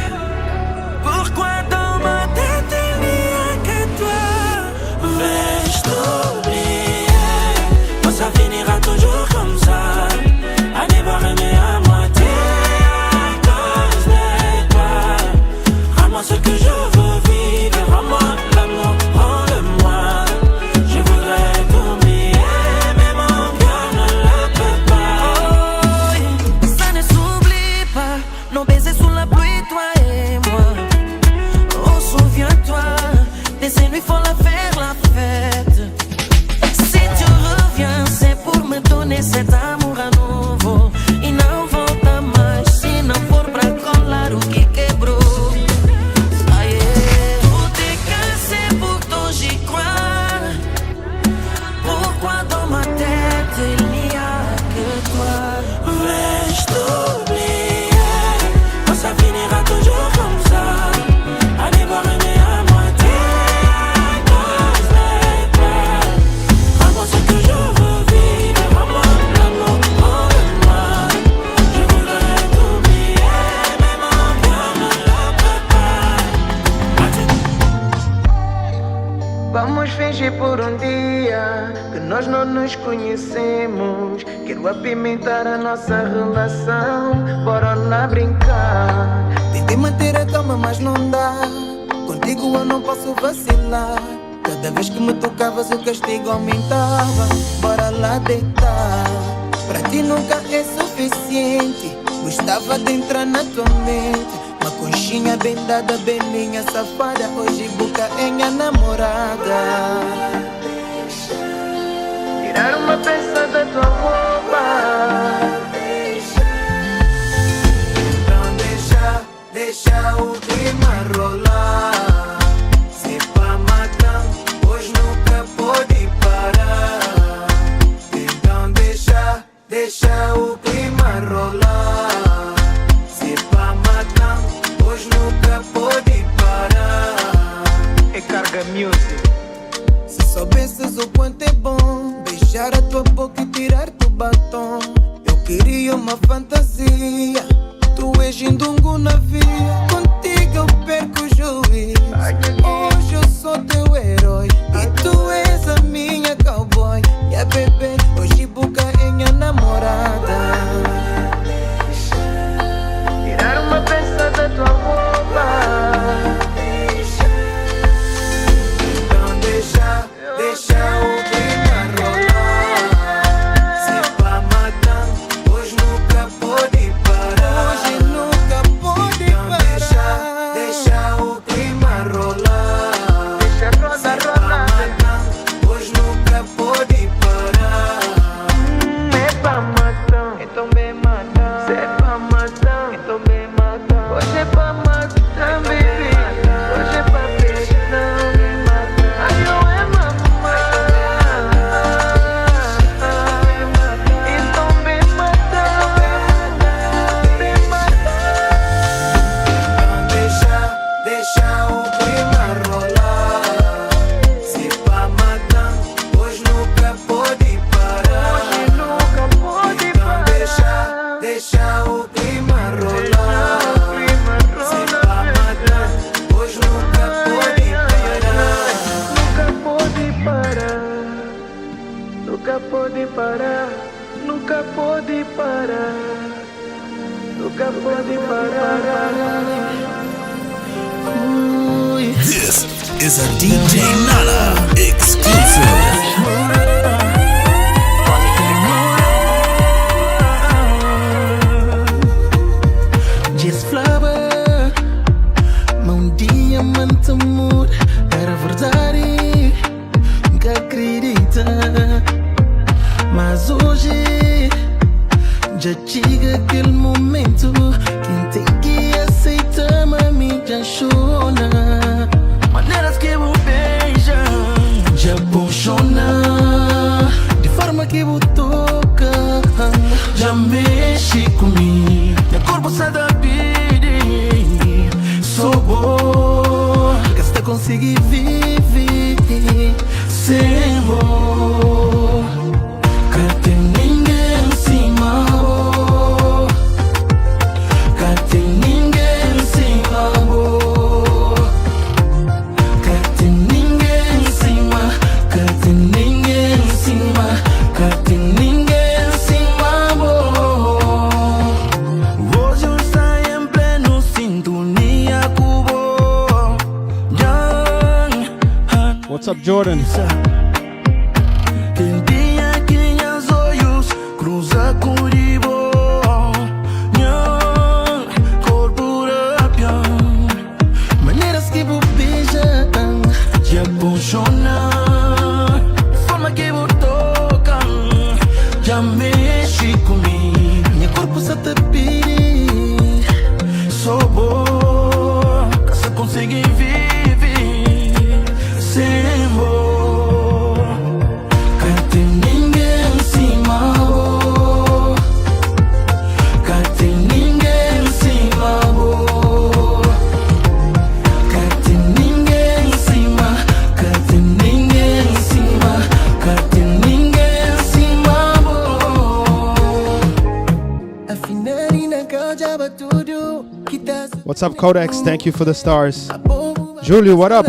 Speaker 11: Pourquoi dans ma tête il n'y a que toi? Vais-je t'oublier? Ça finira toujours comme ça, à devoir aimer à moitié à cause de toi.
Speaker 13: sous la pluie, toi et moi. Oh, souviens-toi, des nuits folles à faire la fête. Si tu reviens, c'est pour me donner cet amour à nouveau. E não volta mais, se não for pra colar o que quebrou. Vou te casser pour toi, j'y crois. Pourquoi dans ma tête il n'y a que toi? Vais-je t'oublier? Quand ça finira toujours comme ça. Allez voir aimer à moitié. Cause les plans. Rends-moi ce que je veux vivre. Rends-moi l'amour en moi. Je voudrais t'oublier, mais mon cœur ne le peut pas.
Speaker 14: Vamos fingir por dia que nós não nos conhecemos. Quero apimentar a nossa relação. Bora lá brincar. Tentei manter a calma, mas não dá. Contigo eu não posso vacilar. Cada vez que me tocavas o castigo aumentava. Bora lá deitar. Pra ti nunca é suficiente. Gostava de entrar na tua mente. Uma conchinha bem dada, bem minha safada. Hoje boca é minha namorada. Tirar uma peça da tua roupa. Então deixa o clima rolar. Se pra matar, hoje nunca pode parar. Então deixa o clima rolar. Se pra matar, hoje nunca pode parar. É carga music. Se soubesses o quanto é bom beijar a tua boca e tirar-te o batom. Eu queria uma fantasia. Tu és indungo na via. Contigo eu perco o juiz. Hoje eu sou teu herói e tu és a minha cowboy. E a bebê, hoje boca é minha namorada. Tirar uma peça da tua roupa. Então deixa o clima rolar. Se pra matar, hoje nunca pode parar. Hoje nunca pode parar. Deixa o clima rolar. Deixa a roda rolar. Hoje nunca pode parar. É pra matar, então bem matar. Se é pra matar, então bem matar. Hoje é pra matar, baby. Hoje é pra beijar, bem matar. Ai, eu é mamãe. Então bem matar, bem matar. Então deixa o clima rolar. Se pra matar, hoje nunca pode parar. Hoje nunca pode parar. Deixa o clima rolar. Se pra matar, hoje nunca pode parar. Nunca pode parar. Nunca pode parar. Nunca pode parar. Nunca pode parar.
Speaker 6: This is a DJ Nana exclusive.
Speaker 8: Diz flower, mas dia muito amor. Era verdade, nunca acredita. Mas hoje já chega aquele momento. Quem tem que aceitar, mami, já chora. Maneiras que eu beijo, já apaixona. De forma que eu toca, já mexe comigo. Meu corpo sai da vida. Sou bom, que você consegue viver sem amor. Que tem ninguém em cima. Que tem ninguém em cima. Que tem ninguém em cima. Que tem ninguém em cima. Que tem ninguém em cima. Hoje eu saio em pleno sintonia cubo.
Speaker 4: What's up, Jordan?
Speaker 8: Quem tem aqui os olhos cruza com o corpo
Speaker 4: What's up, Codex? Thank you for the stars. Julio, what up?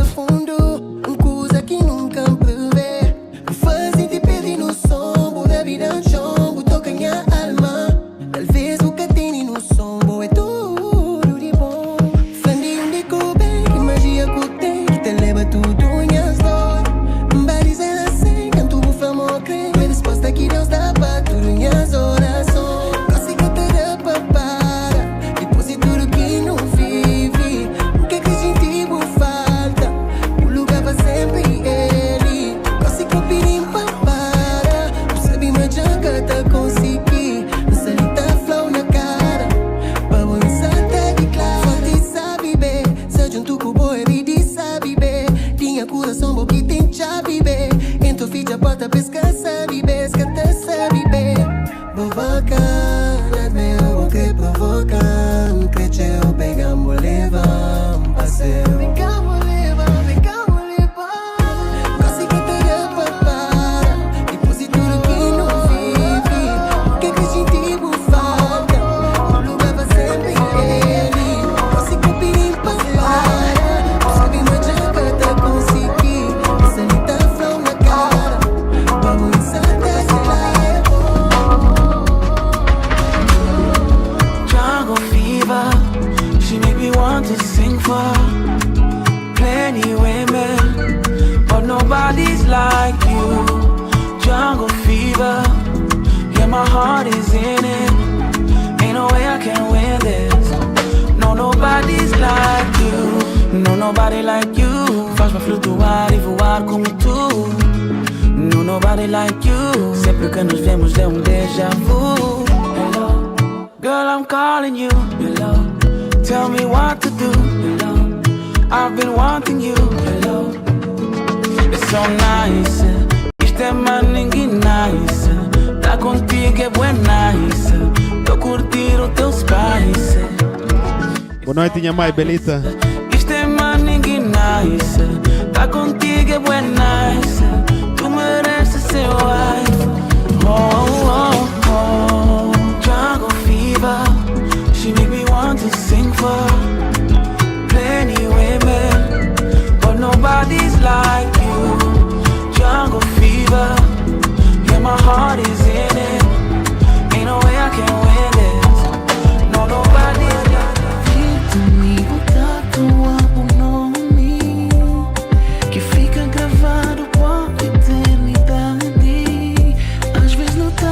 Speaker 4: Boa noite, minha mãe Belita.
Speaker 9: Isto é maningue nice. Tá contigo é bué nice. Tu mereces ser wife. Oh, oh, oh. Jungle fever. She make me want to sing for plenty women, but nobody's like you. Jungle fever. Yeah, my heart is in it. Ain't no way I can win this. No, nobody's like you.
Speaker 8: Que fica gravado por eternidade. Às vezes não tá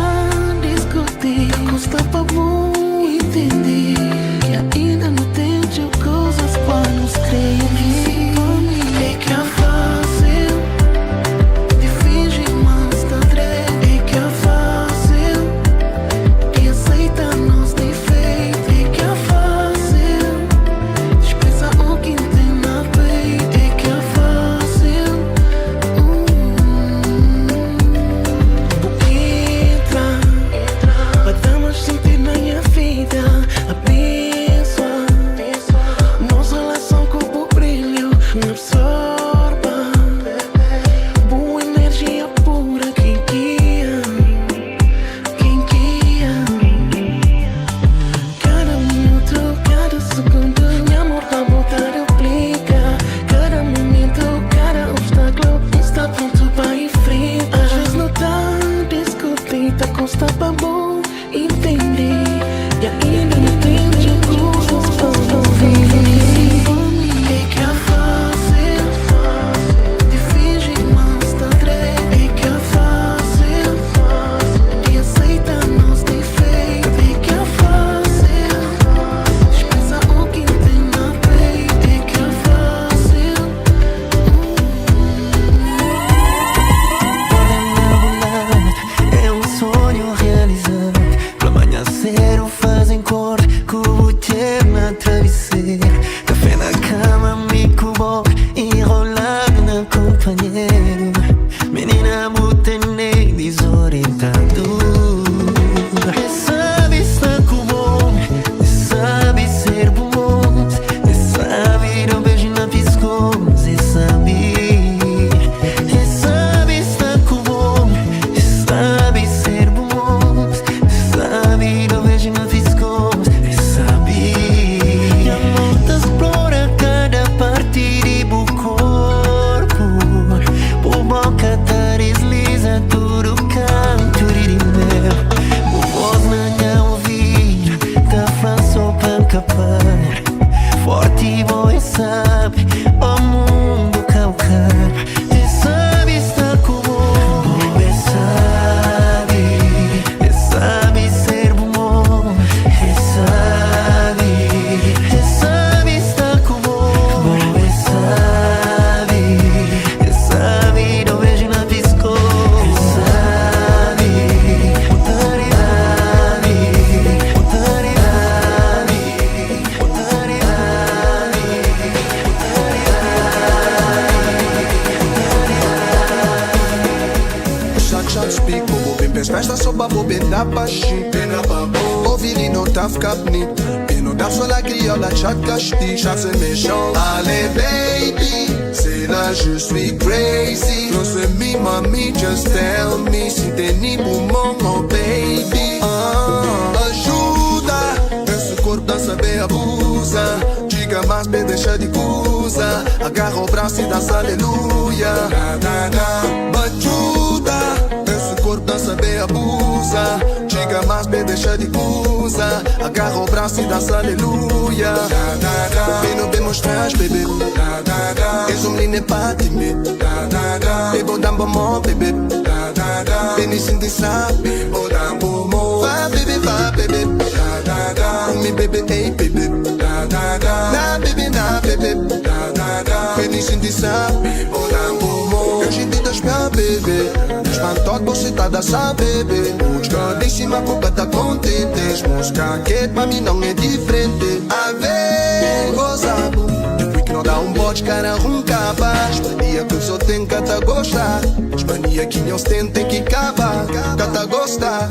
Speaker 11: sabe, o mundo calcar. E sabe estar com o bom, e sabe ser bom, e sabe estar com o bom, e sabe, não vejo na pisco,
Speaker 15: Festa só babo bem da baixinho, pena babo. Ouvi não tá ficar bonito. Pena da sua la criolla, chat castigo, chat c'est méchant. Allez baby, c'est là je suis crazy. Non c'est me, mommy, just tell me si t'es ni pour mon baby. Ajuda, esse corpo dança bem abusa. Diga mais bem, deixa de coisa. Agarra o braço e dança aleluia. Ajuda, corpo dança bem abusa. Diga mais bem, deixa de coisa. Agarra o braço e dança aleluia. Vem no bem mostrar, bebê. És menino para tímido. Bebo dá bom, bebê. Vem e sinta sabe. Bebo dá bom. Vai, bebê, vai, bebê. Me bebê, ei, bebê. Na, bebê, na, bebê. Vem e sinta sabe. Bebo dá bom. Eu gente das minhas bebê. Espantote, você tá da bebê. Música em cima, a boca tá contente. Música que pra mim não é diferente. A ver, gozado. Depois que não dá bote, cara, capaz. Mania que eu só tenho que tá gostar. Mania que não tem que acabar. Cata gostar.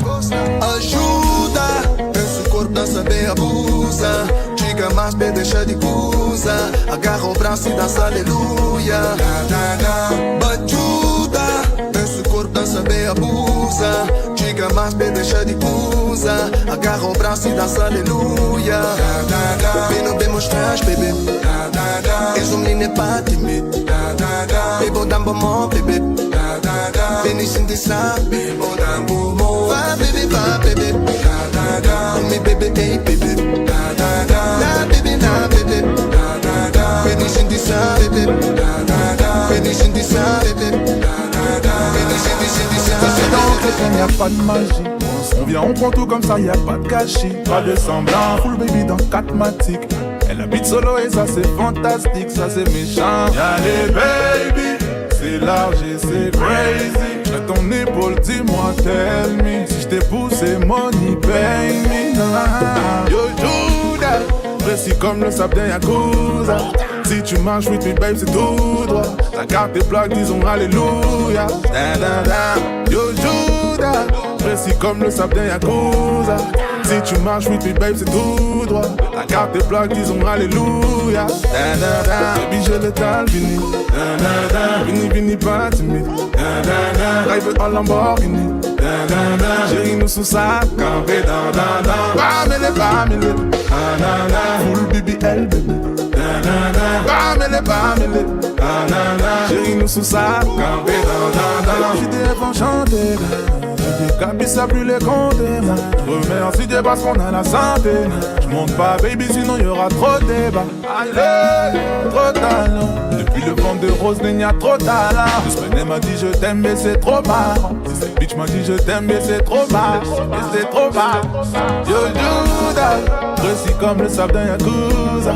Speaker 15: Ajuda, esse corpo dança bem abusa. Diga mais bem, deixa de coisa. Agarra o braço e dança aleluia. Ajuda, esse corpo dança bem abusa. Diga mais bem, deixa de coisa. Agarra o braço e dança aleluia. Vem no bem mostrar, bebê. És menino para tímido. Bebo dá bom, bebê. Vem e sinta sabe. Bebo dá bom. Vai, bebê, vai, bebê. Me bebê, ei, bebê. Na, bebê, na, bebê. Vem e sinta sabe, bebê. Vem e sinta sabe, bebê.
Speaker 16: Il n'y a pas de magie. On vient, on prend tout comme ça, y a pas de gâchis. Pas de semblant, full baby dans 4 matiques. Elle habite solo et ça c'est fantastique, ça c'est méchant. Y'a les baby, c'est large et c'est crazy. J'ai ton épaule, dis-moi, tell me. Si j't'ai poussé, money, pay me. Yo Judas, précis comme le sable d'un Yakuza. Si tu marches with me babe c'est tout droit. La carte est plaque, disons alléluia. Yo Judas, précis comme le sable d'un Yakuza. Si tu marches with me babe c'est tout droit. La carte est plaque, disons alléluia. Baby j'ai le tal fini. Vini vini pas timide. Drive en Lamborghini. Chérie nous sous sa campé dans. Bamele full baby elle bébé. Bamele chérie nous sous sa campé dans. JDF enchanté. Capi ça plus les compter. Remercie Dieu parce qu'on a la santé. J'monte pas baby sinon y'aura trop de débat. Allez, trop talent. Depuis le vent de rose il y a trop talent. Deux semaines elle m'a dit je t'aime mais c'est trop marrant. Cette bitch m'a dit je t'aime mais c'est trop marrant. Mais c'est trop marrant. Yo Judas, précis comme le sable d'un Yakuza.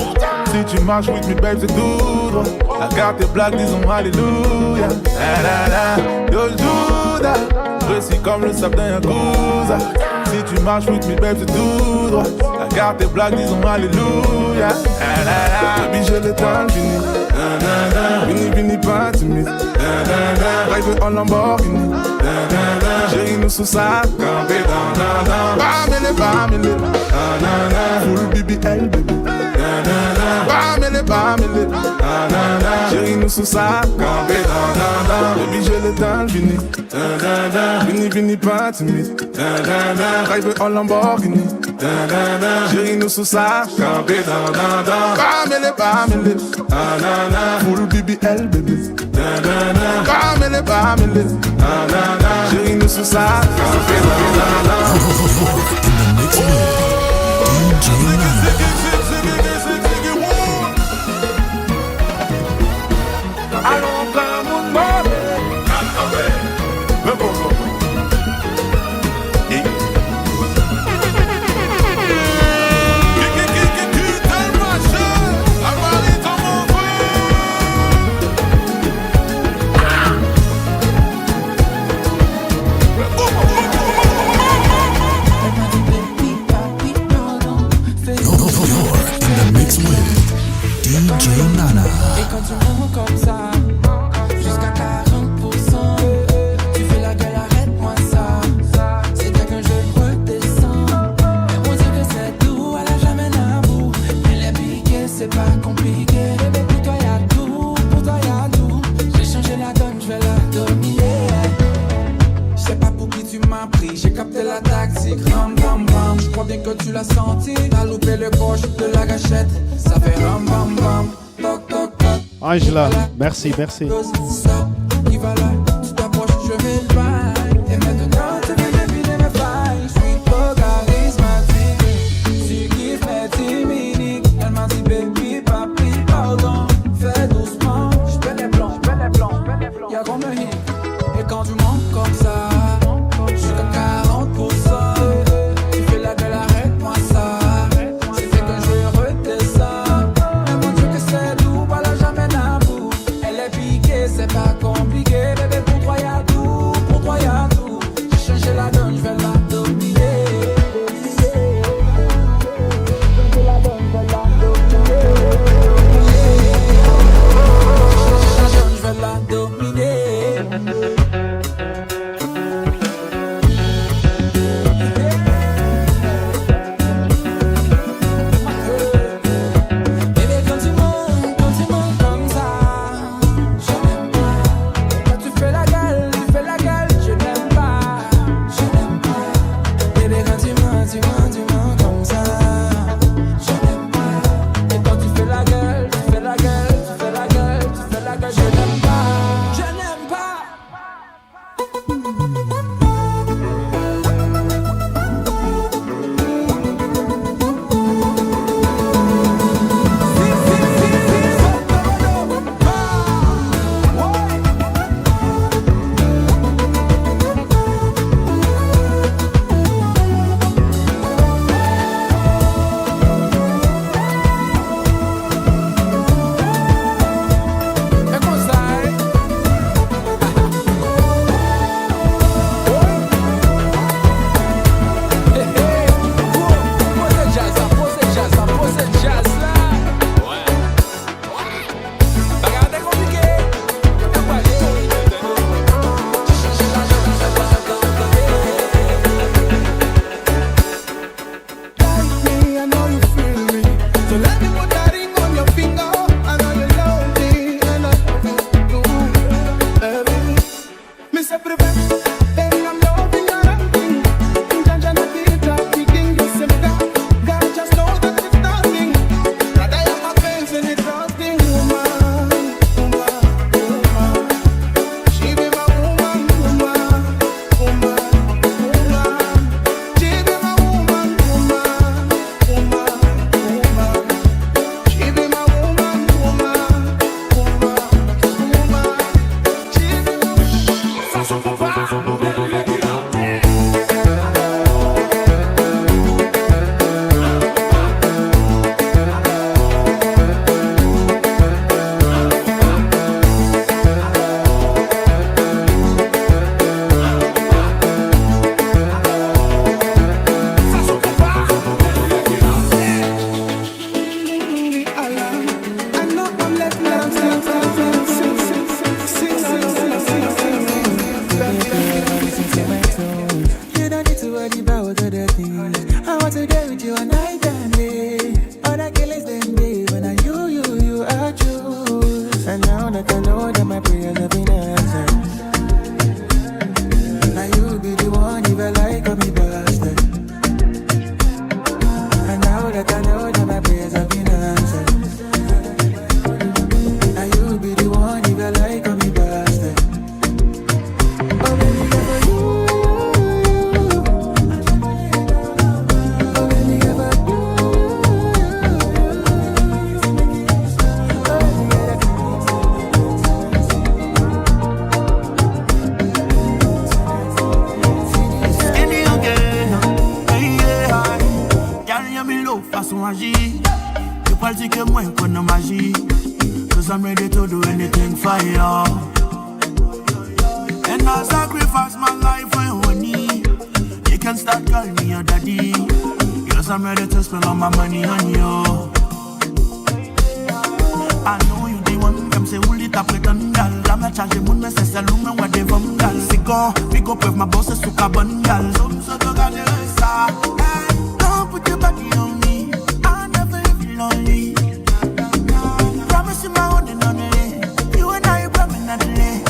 Speaker 16: Si tu marches with me babe c'est tout droit. La carte est black disons alléluia. Yo Judas, précis comme le sable d'un Yakuza. Si tu marches with me babe c'est tout droit. La carte est black disons alléluia. Baby j'ai le temps fini. Vini vini pas timide. Drive en Lamborghini. Chérie nous sous sa campé dans. Bamele full baby elle bébé. Bamele chérie nous sous sa campé dans. Baby j'ai le temps fini. Vini vini pas timide. Drive en Lamborghini. Chérie nous sous sa campé dans. Bamele full baby elle bébé. Bamele chérie nous sous sa campé dans.
Speaker 6: In the mix with DJ Nana. Nana.
Speaker 17: Et quand tu montes comme ça, jusqu'à 40%, tu fais la gueule, arrête-moi ça. C'est ta que je redescends. On dit que c'est doux, elle a jamais d'amour. Elle est piquée, c'est pas compliqué. Bébé, pour toi y'a tout, pour toi y'a tout. J'ai changé la donne, je vais la dominer. Je sais pas pour qui tu m'as pris, j'ai capté la tactique. Ram, ram, ram, je crois bien que tu l'as senti. T'as loupé le coche de la gâchette. Ça fait ram, ram, ram. Toc, toc, toc.
Speaker 4: Angela, merci, merci.
Speaker 17: Il va là, tu t'approches, je mets le bail. Et maintenant, tu viens deviner mes failles. Je suis trop charismatique. Tu kiffes mes timiniques. Elle m'a dit, baby, papi, pardon. Fais doucement. Je fais les plans, y'a comme un hit. Et quand tu montes comme ça, jusqu'à 40%. Tu fais la gueule, arrête-moi ça. C'est fait que je redescends. Mais mon Dieu, que c'est doux, voilà jamais d'amour. Elle est piquée, c'est pas compliqué. Bébé, pour toi y'a tout, pour toi y'a tout. J'ai changé la donne, je vais la dominer. J'ai changé la donne, je vais la dominer. Je vais la dominer. Bébé, quand tu montes comme ça, je n'aime pas. Quand tu fais la gueule, je n'aime pas. Bébé, quand tu montes comme ça, je n'aime pas. Et quand tu fais la gueule, je n'aime pas.
Speaker 18: I'm ready to do anything for you. And I'll sacrifice my life for your honey. You can start calling me your daddy. Yes, I'm ready to spend all my money on you. c'est celle où me ouais des vom gal. C'est go, big up with my boss sous cabane gal. So to garder ça. Hey, don't put your body on me. I never feel lonely. Promise you my one and only. You and I permanently.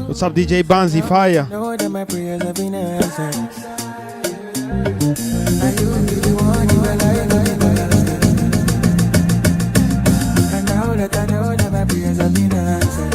Speaker 4: What's up, DJ Banzi Fire?
Speaker 17: Know that my prayers have been answered. And now that I know that my prayers have been answered.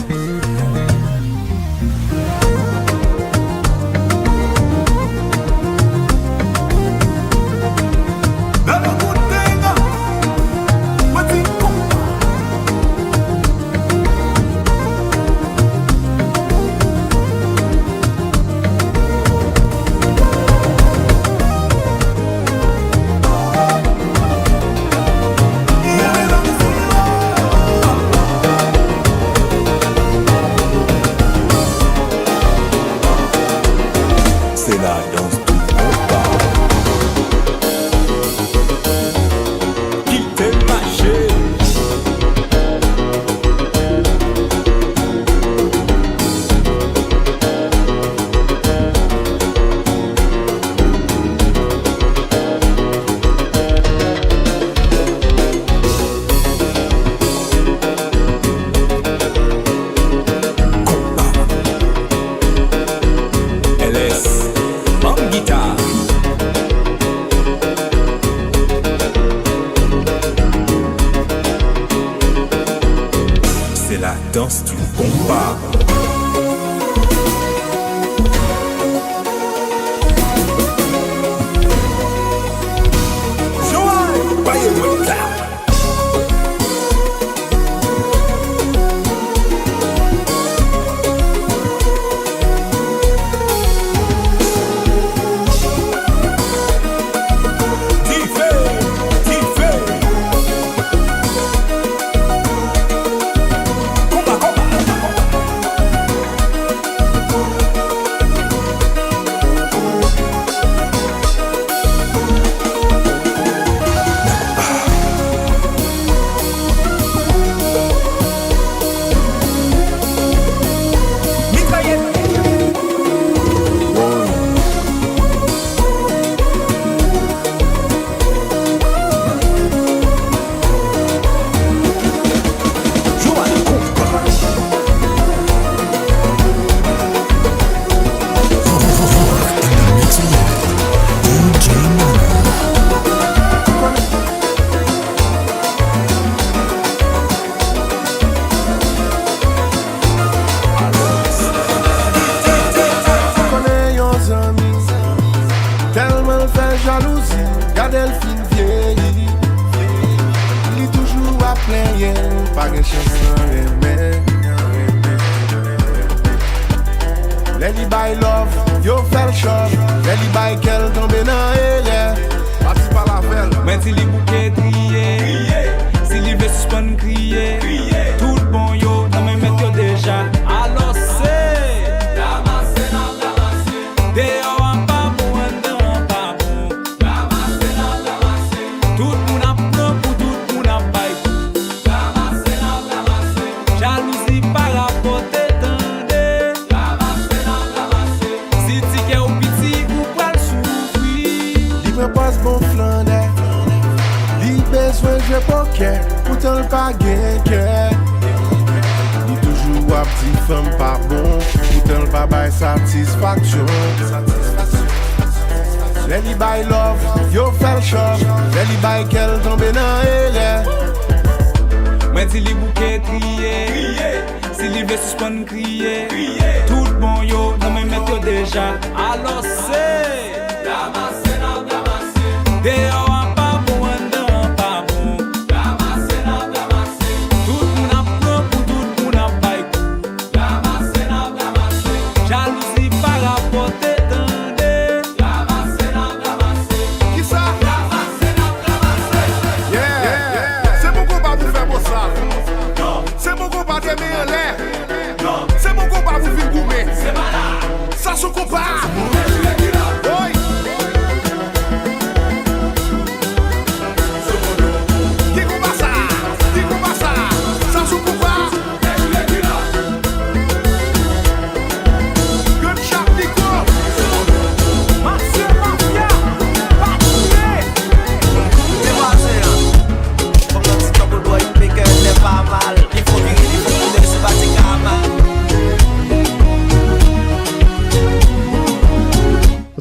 Speaker 19: danse du Kompa.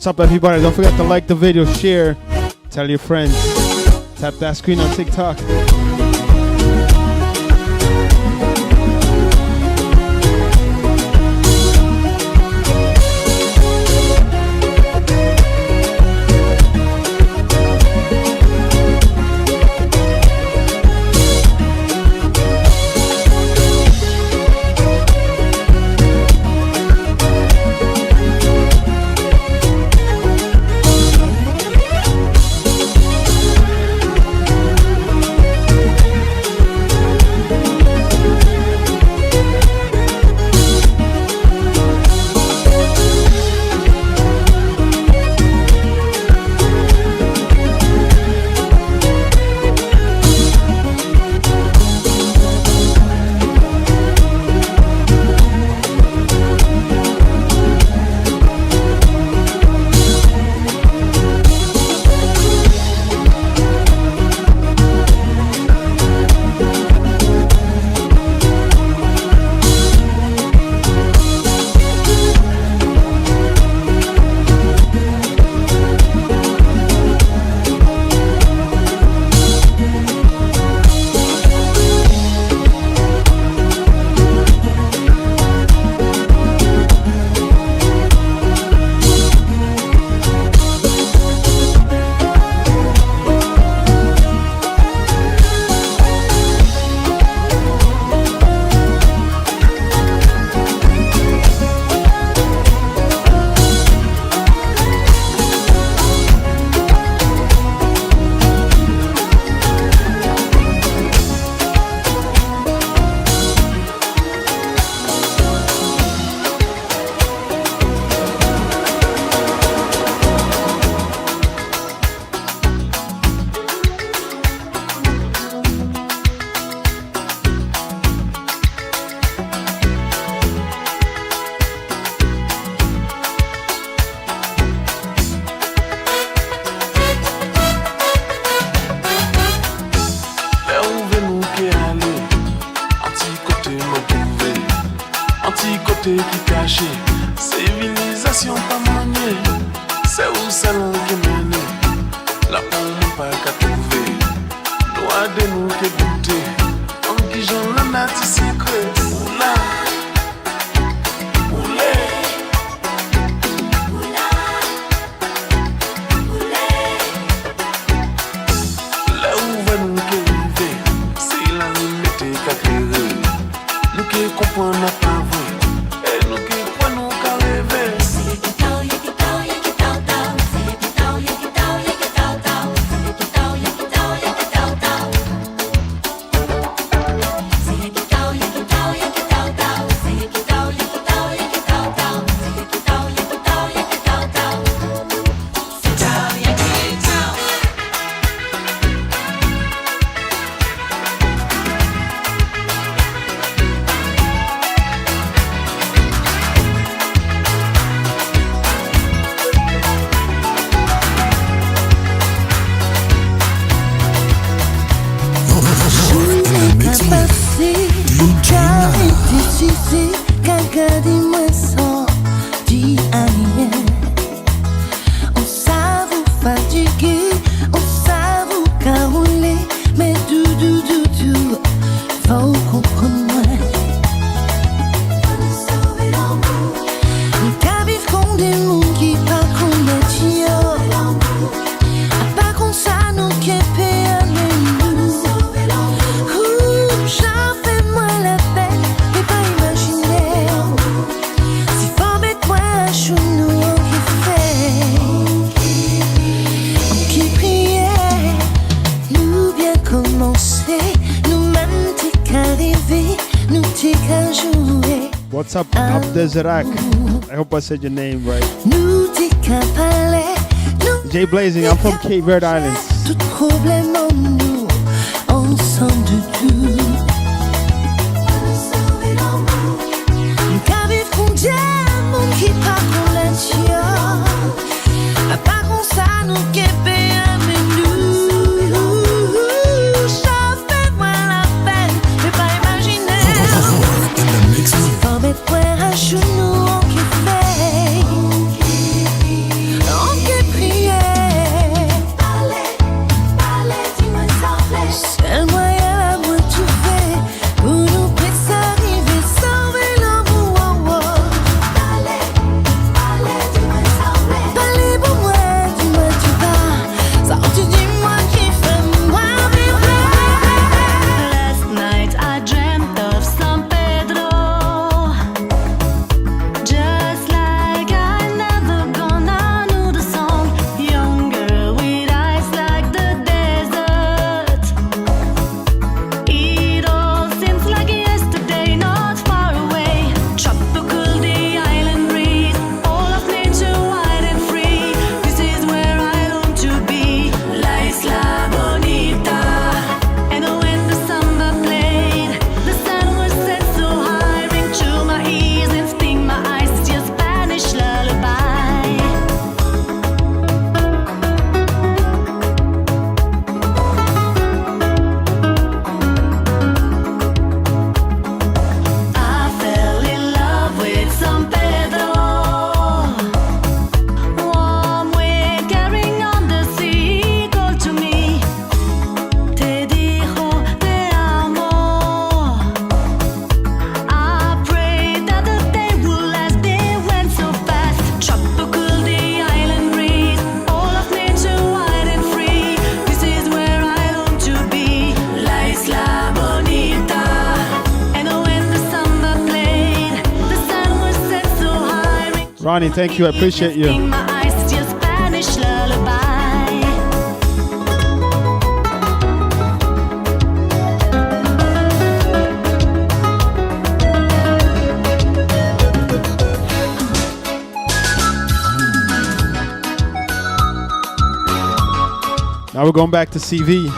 Speaker 4: up, everybody? Don't forget to like the video, share, tell your friends. Tap that screen on TikTok. What's up, Abdezarak? I hope I said your name right. Jay Blazing, I'm from Cape Verde Islands.
Speaker 3: Mettre à genoux en qui fait
Speaker 4: Ronnie, thank you. I appreciate you. Now we're going back to CV.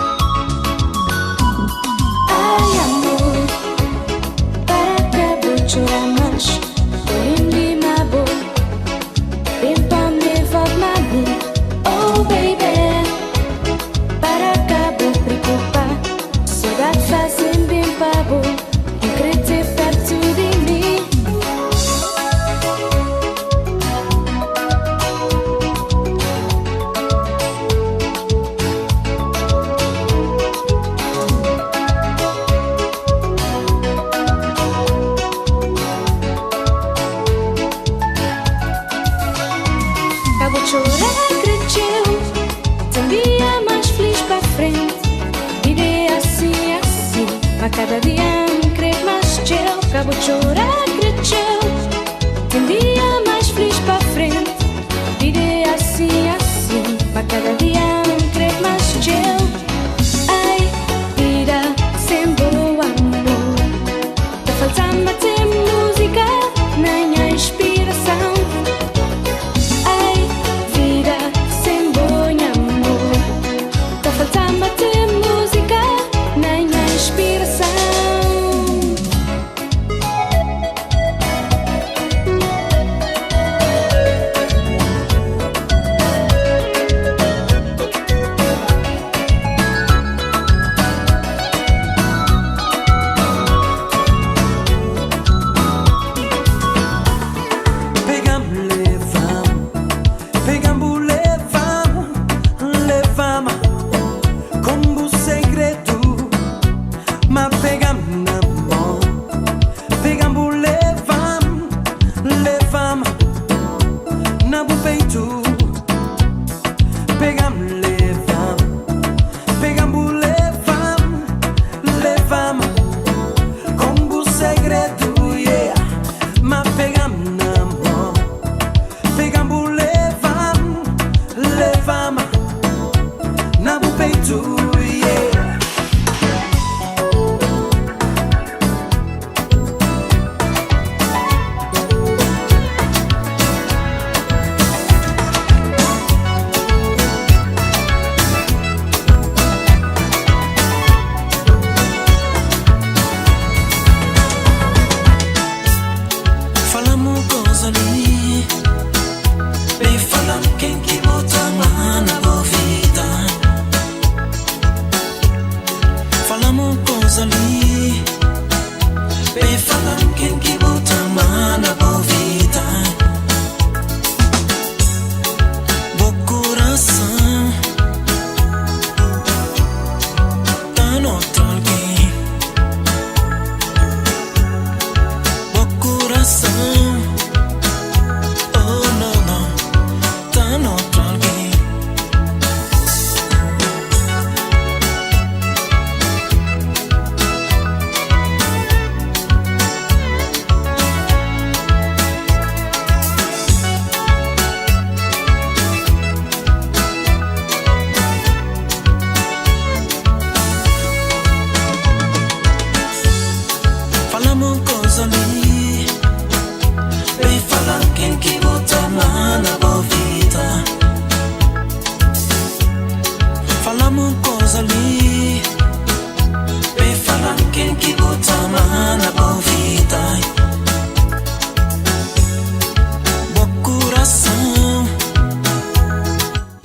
Speaker 3: Cada dia creio mais que eu acabo de chorar, cresceu. Tem dia mais feliz para frente. Direi assim, assim. Para cada dia creio mais que eu. Ai, vida sem boa amor. Tá faltando bater música, nem a inspiração. Ai, vida sem boa amor. Tá faltando bater música, nem a inspiração.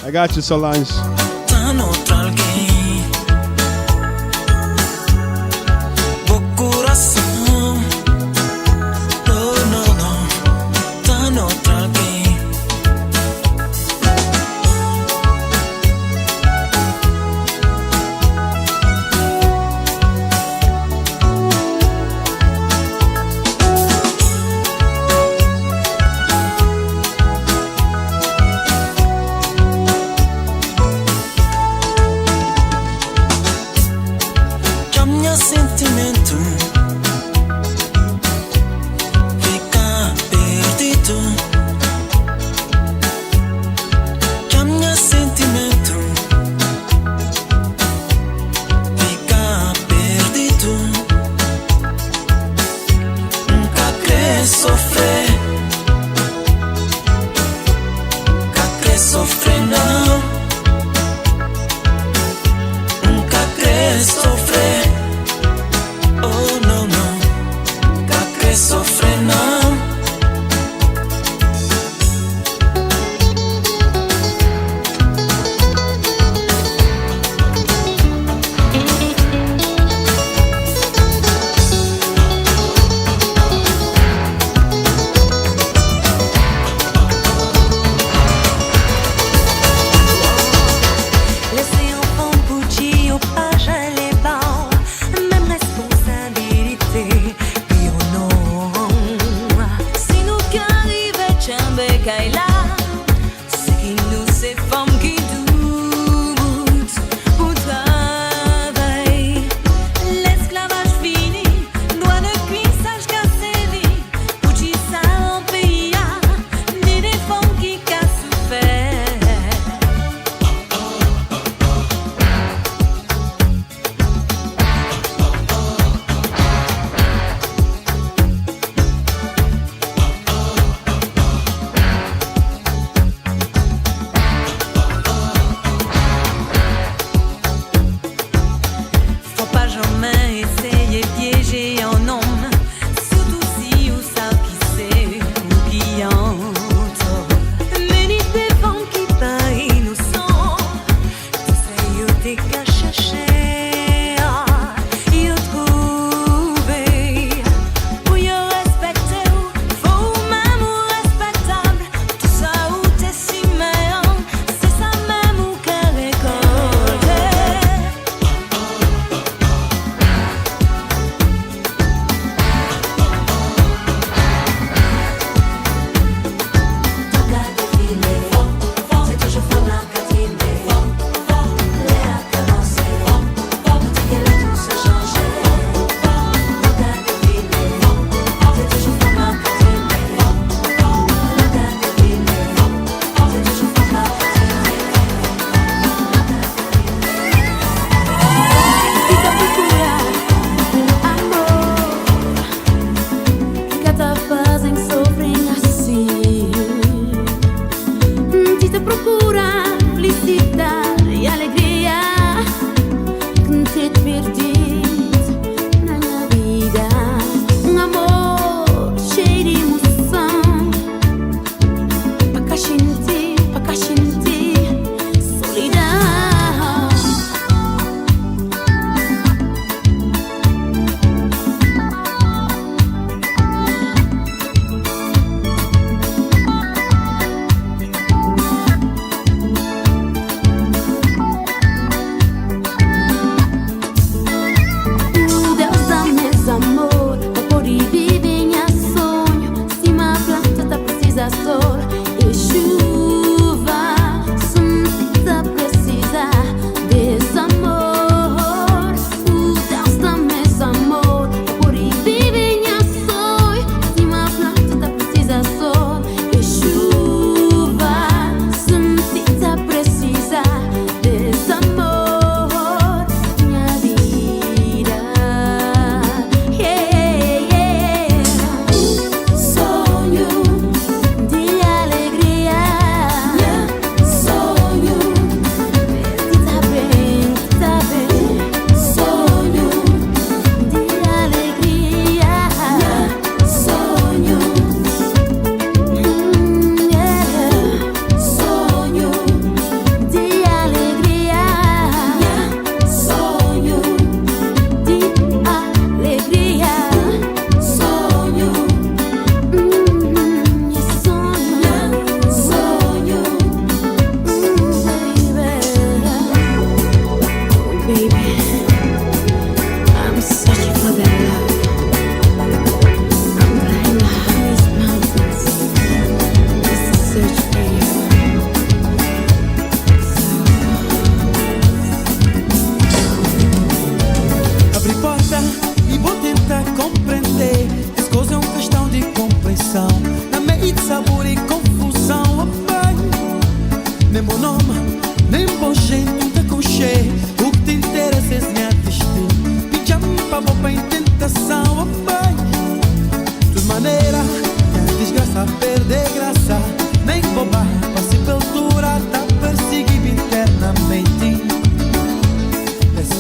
Speaker 4: I got you, Solange.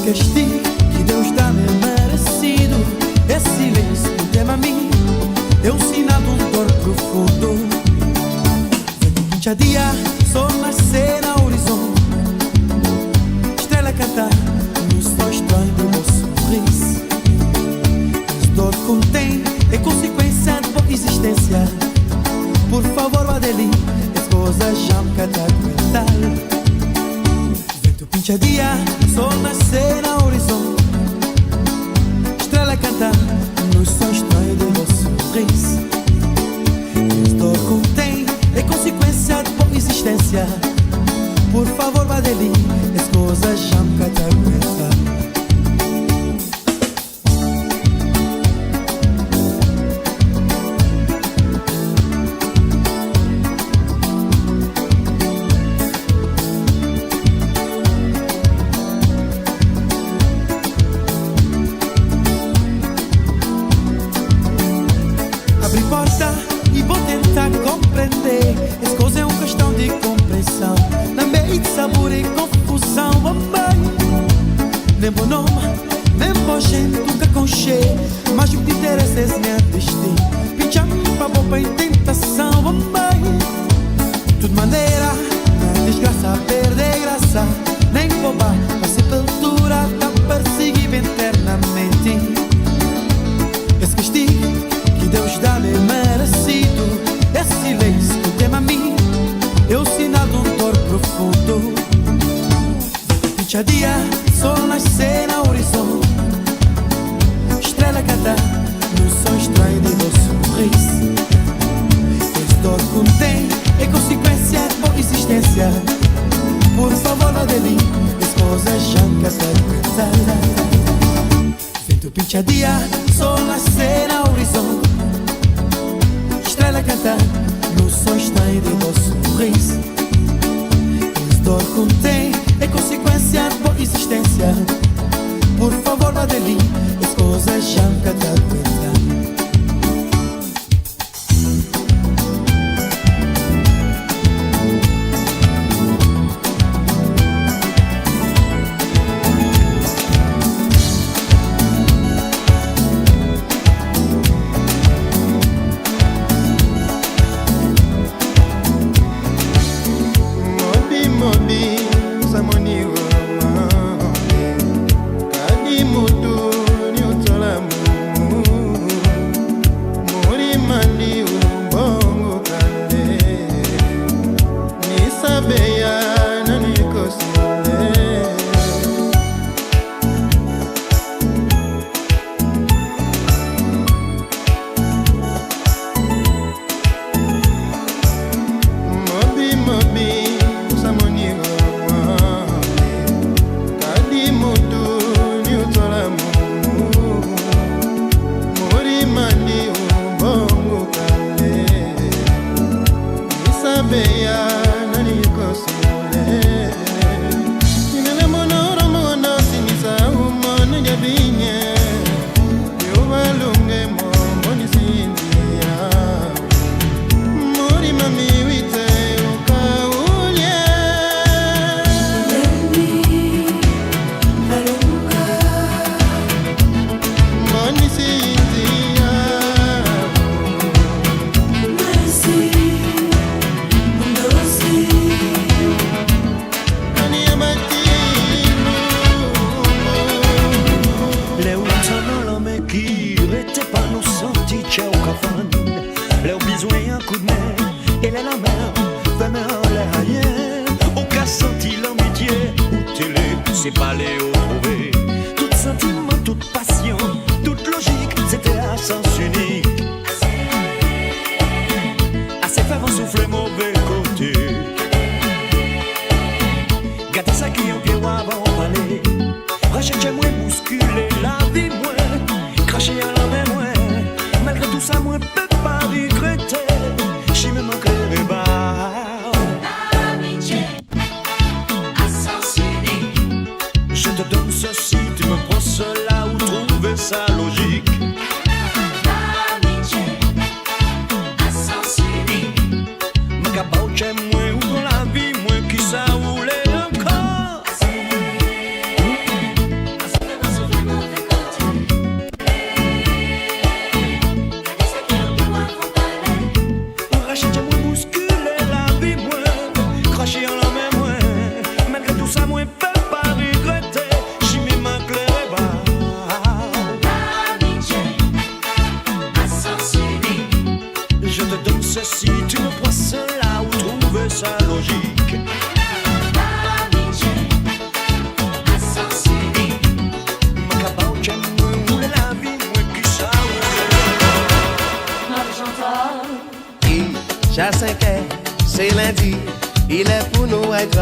Speaker 8: castigo que Deus dá-me é merecido. Esse silêncio não tem a mim, é um sinal de um dor profundo. Dia a dia, sol nascer na horizonte, estrela cantar no sol estranho do meu sorriso. Mas dor contém é consequência de boa existência. Por favor, Adeli, as coisas já me cantam aguentar. Vento pincha dia, sol nascer na horizonte, estrela cantar no sol estranho do meu sorriso. Mas dor contém é consequência de boa existência. Por favor, Badeli, as coisas já me cantam aguentar. Abre porta e vou tentar compreender. As coisas é uma questão de compreensão. Na meio de sabor e confusão, oh bem. Nem bom nome, nem bom gente, nunca conchê. Mas o que te interessa é meu destino. Pinchando pra boca em tentação, oh bem. De toda maneira, na desgraça, perder graça. Nem boba, a sepultura tá perseguindo eternamente. Esse castigo que Deus dá-me é merecido. Esse silêncio que tem a mim é o sinal de um dor profundo. Pincha dia, sol nascer na horizonte, estrela cantar no som estranho de meu sorriso. Esse dor contém é consequência de boa existência. Por favor, Adeli, as coisas já nunca se aguentam. Vento pincha dia, sol nascer na horizonte, estrela cantar no som estranho de meu sorriso. Esse dor contém é consequência de boa existência. Por favor, Badeli, as coisas já nunca te aguentam.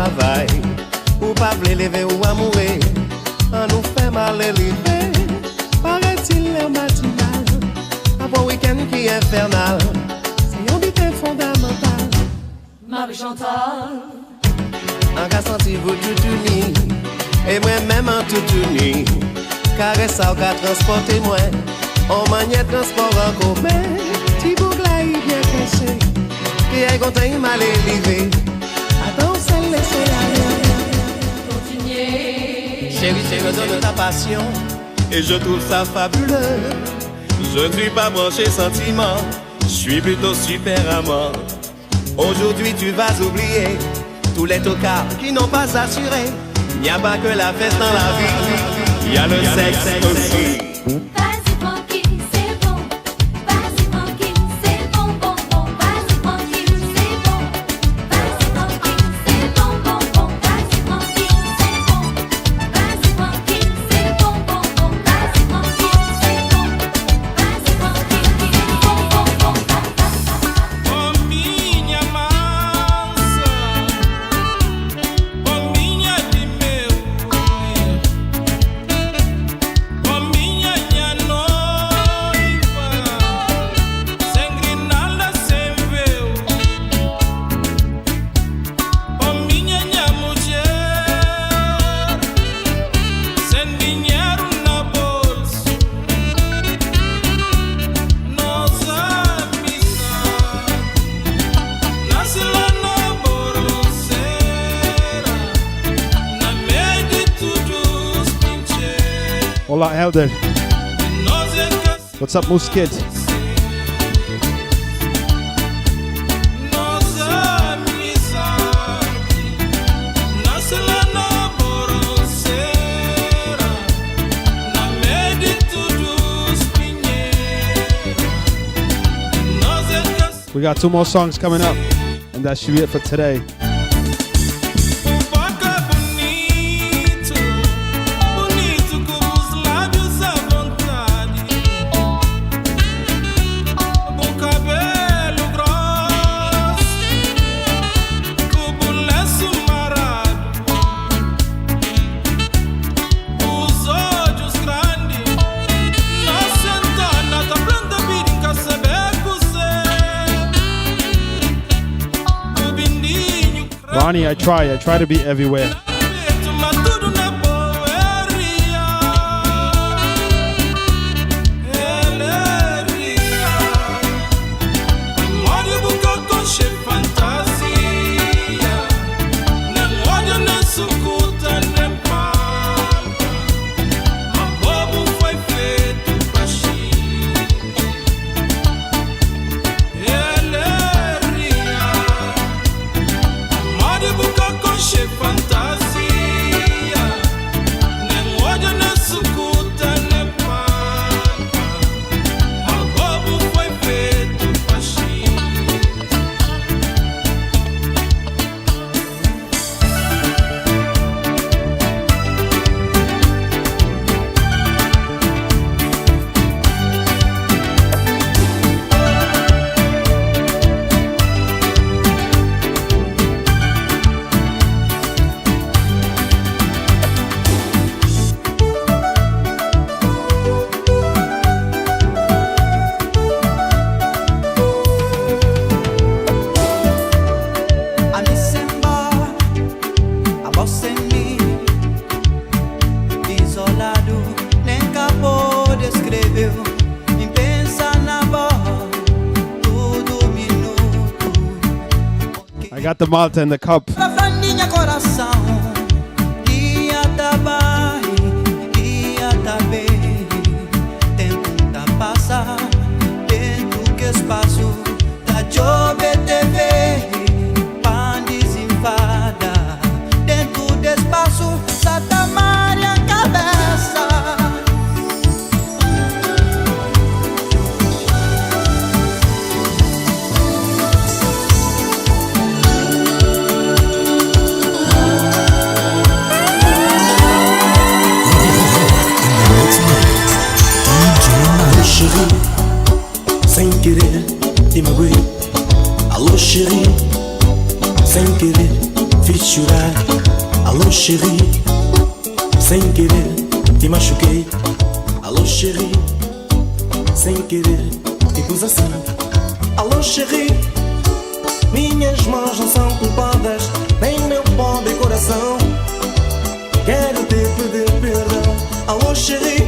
Speaker 20: travail. Ou pas vle lever ou amourer. On nous fait mal élevé. Paraît-il l'air matinal. Avant week-end qui est infernal. C'est un but fondamental.
Speaker 1: Marie Chantal.
Speaker 20: En cas senti vous tout uni. Et moi-même en tout uni. Caresse ça ou qu'à transporter moi. On maniait transport en commun. Ti bougla y bien caché. Qui est content il m'a élevé. Attends, c'est laisser la
Speaker 1: Continuez.
Speaker 20: Chérie, tu me donnes ta passion. Et je trouve ça fabuleux. Je ne suis pas branché sentiment. Je suis plutôt super amant. Aujourd'hui tu vas oublier tous les tocards qui n'ont pas assuré. Il n'y a pas que la fête dans la vie. Il y a le sexe aussi.
Speaker 3: Vas-y tranquille, c'est bon. Vas-y tranquille, c'est bon, bon, bon. Vas-y tranquille, c'est bon. Vas-y tranquille, c'est bon, bon, bon. Vas-y tranquille, c'est bon. Vas-y tranquille, c'est bon, bon, bon. Vas-y tranquille, c'est bon. Vas-y tranquille, c'est bon, bon, bon.
Speaker 21: Oh minha mansa, oh minha de meu, oh minha noiva, sem grinalda, sem véu, oh minha mulher, sem dinheiro na bolsa, nossa amizade. Nasce lá na boroceira, na meio de tudo os pincheiros.
Speaker 4: Hola, Helder.
Speaker 21: Nós é que
Speaker 4: What's up, Moose Kid?
Speaker 21: nossa amizade. Nasce lá na boroceira, na meio de tudo os pinheiros. Nós é que
Speaker 4: We got 2 more songs coming up, and that should be it for today.
Speaker 21: bonito, bonito com os lábios à vontade, bom cabelo grosso, com o lenço marado, os olhos grandes, na sentana tá planta birinca saber cozer, o bindinho
Speaker 4: Ronnie, I try to be everywhere.
Speaker 21: mas tudo na boeria. Eleria, amor buca com cheio fantasia. Nem olho, nem sucuta, nem palpa. A bobo foi feito pra China. Eleria, amor buca com cheio fantasia. Nem olho, nem sucuta, nem palpa. A bobo foi feito pra China.
Speaker 8: Ali Semba, a voz em mim, isolado, nem acabou de escrever. Nem pensa na voz, todo minuto.
Speaker 4: I got the Malta in the cup.
Speaker 8: Pra minha coração, dia tá bem, dia tá bem. Tempo tá passa, dentro que espaço tá chove TV. Pan desinfada, dentro do espaço, Santa Maria cabeça.
Speaker 2: Alô chérie, sem querer te machuquei. Alô chérie, sem querer te pus assim. Alô chérie, minhas mãos não são culpadas, nem meu pobre coração. Quero te pedir perdão. Alô chérie,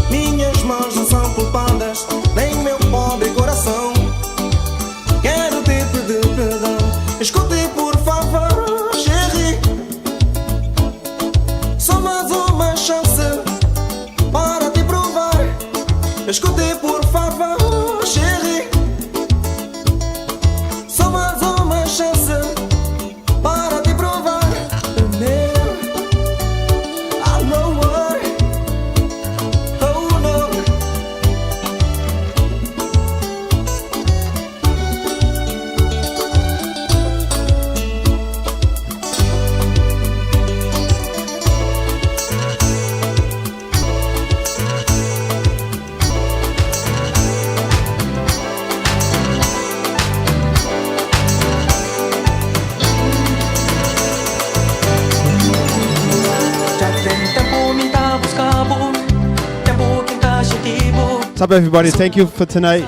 Speaker 2: minhas mãos não são culpadas, nem meu pobre coração. Quero te pedir perdão. Escute por favor, chérie, só mais uma chance para te provar. Escute por favor, chérie, só mais uma chance para te provar. Meu, I know what, oh no.
Speaker 4: What's up, everybody? Thank you for tonight.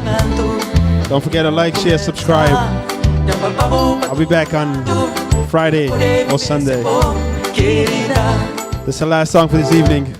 Speaker 4: Don't forget to like, share, subscribe. I'll be back on Friday or Sunday. This is the last song for this evening.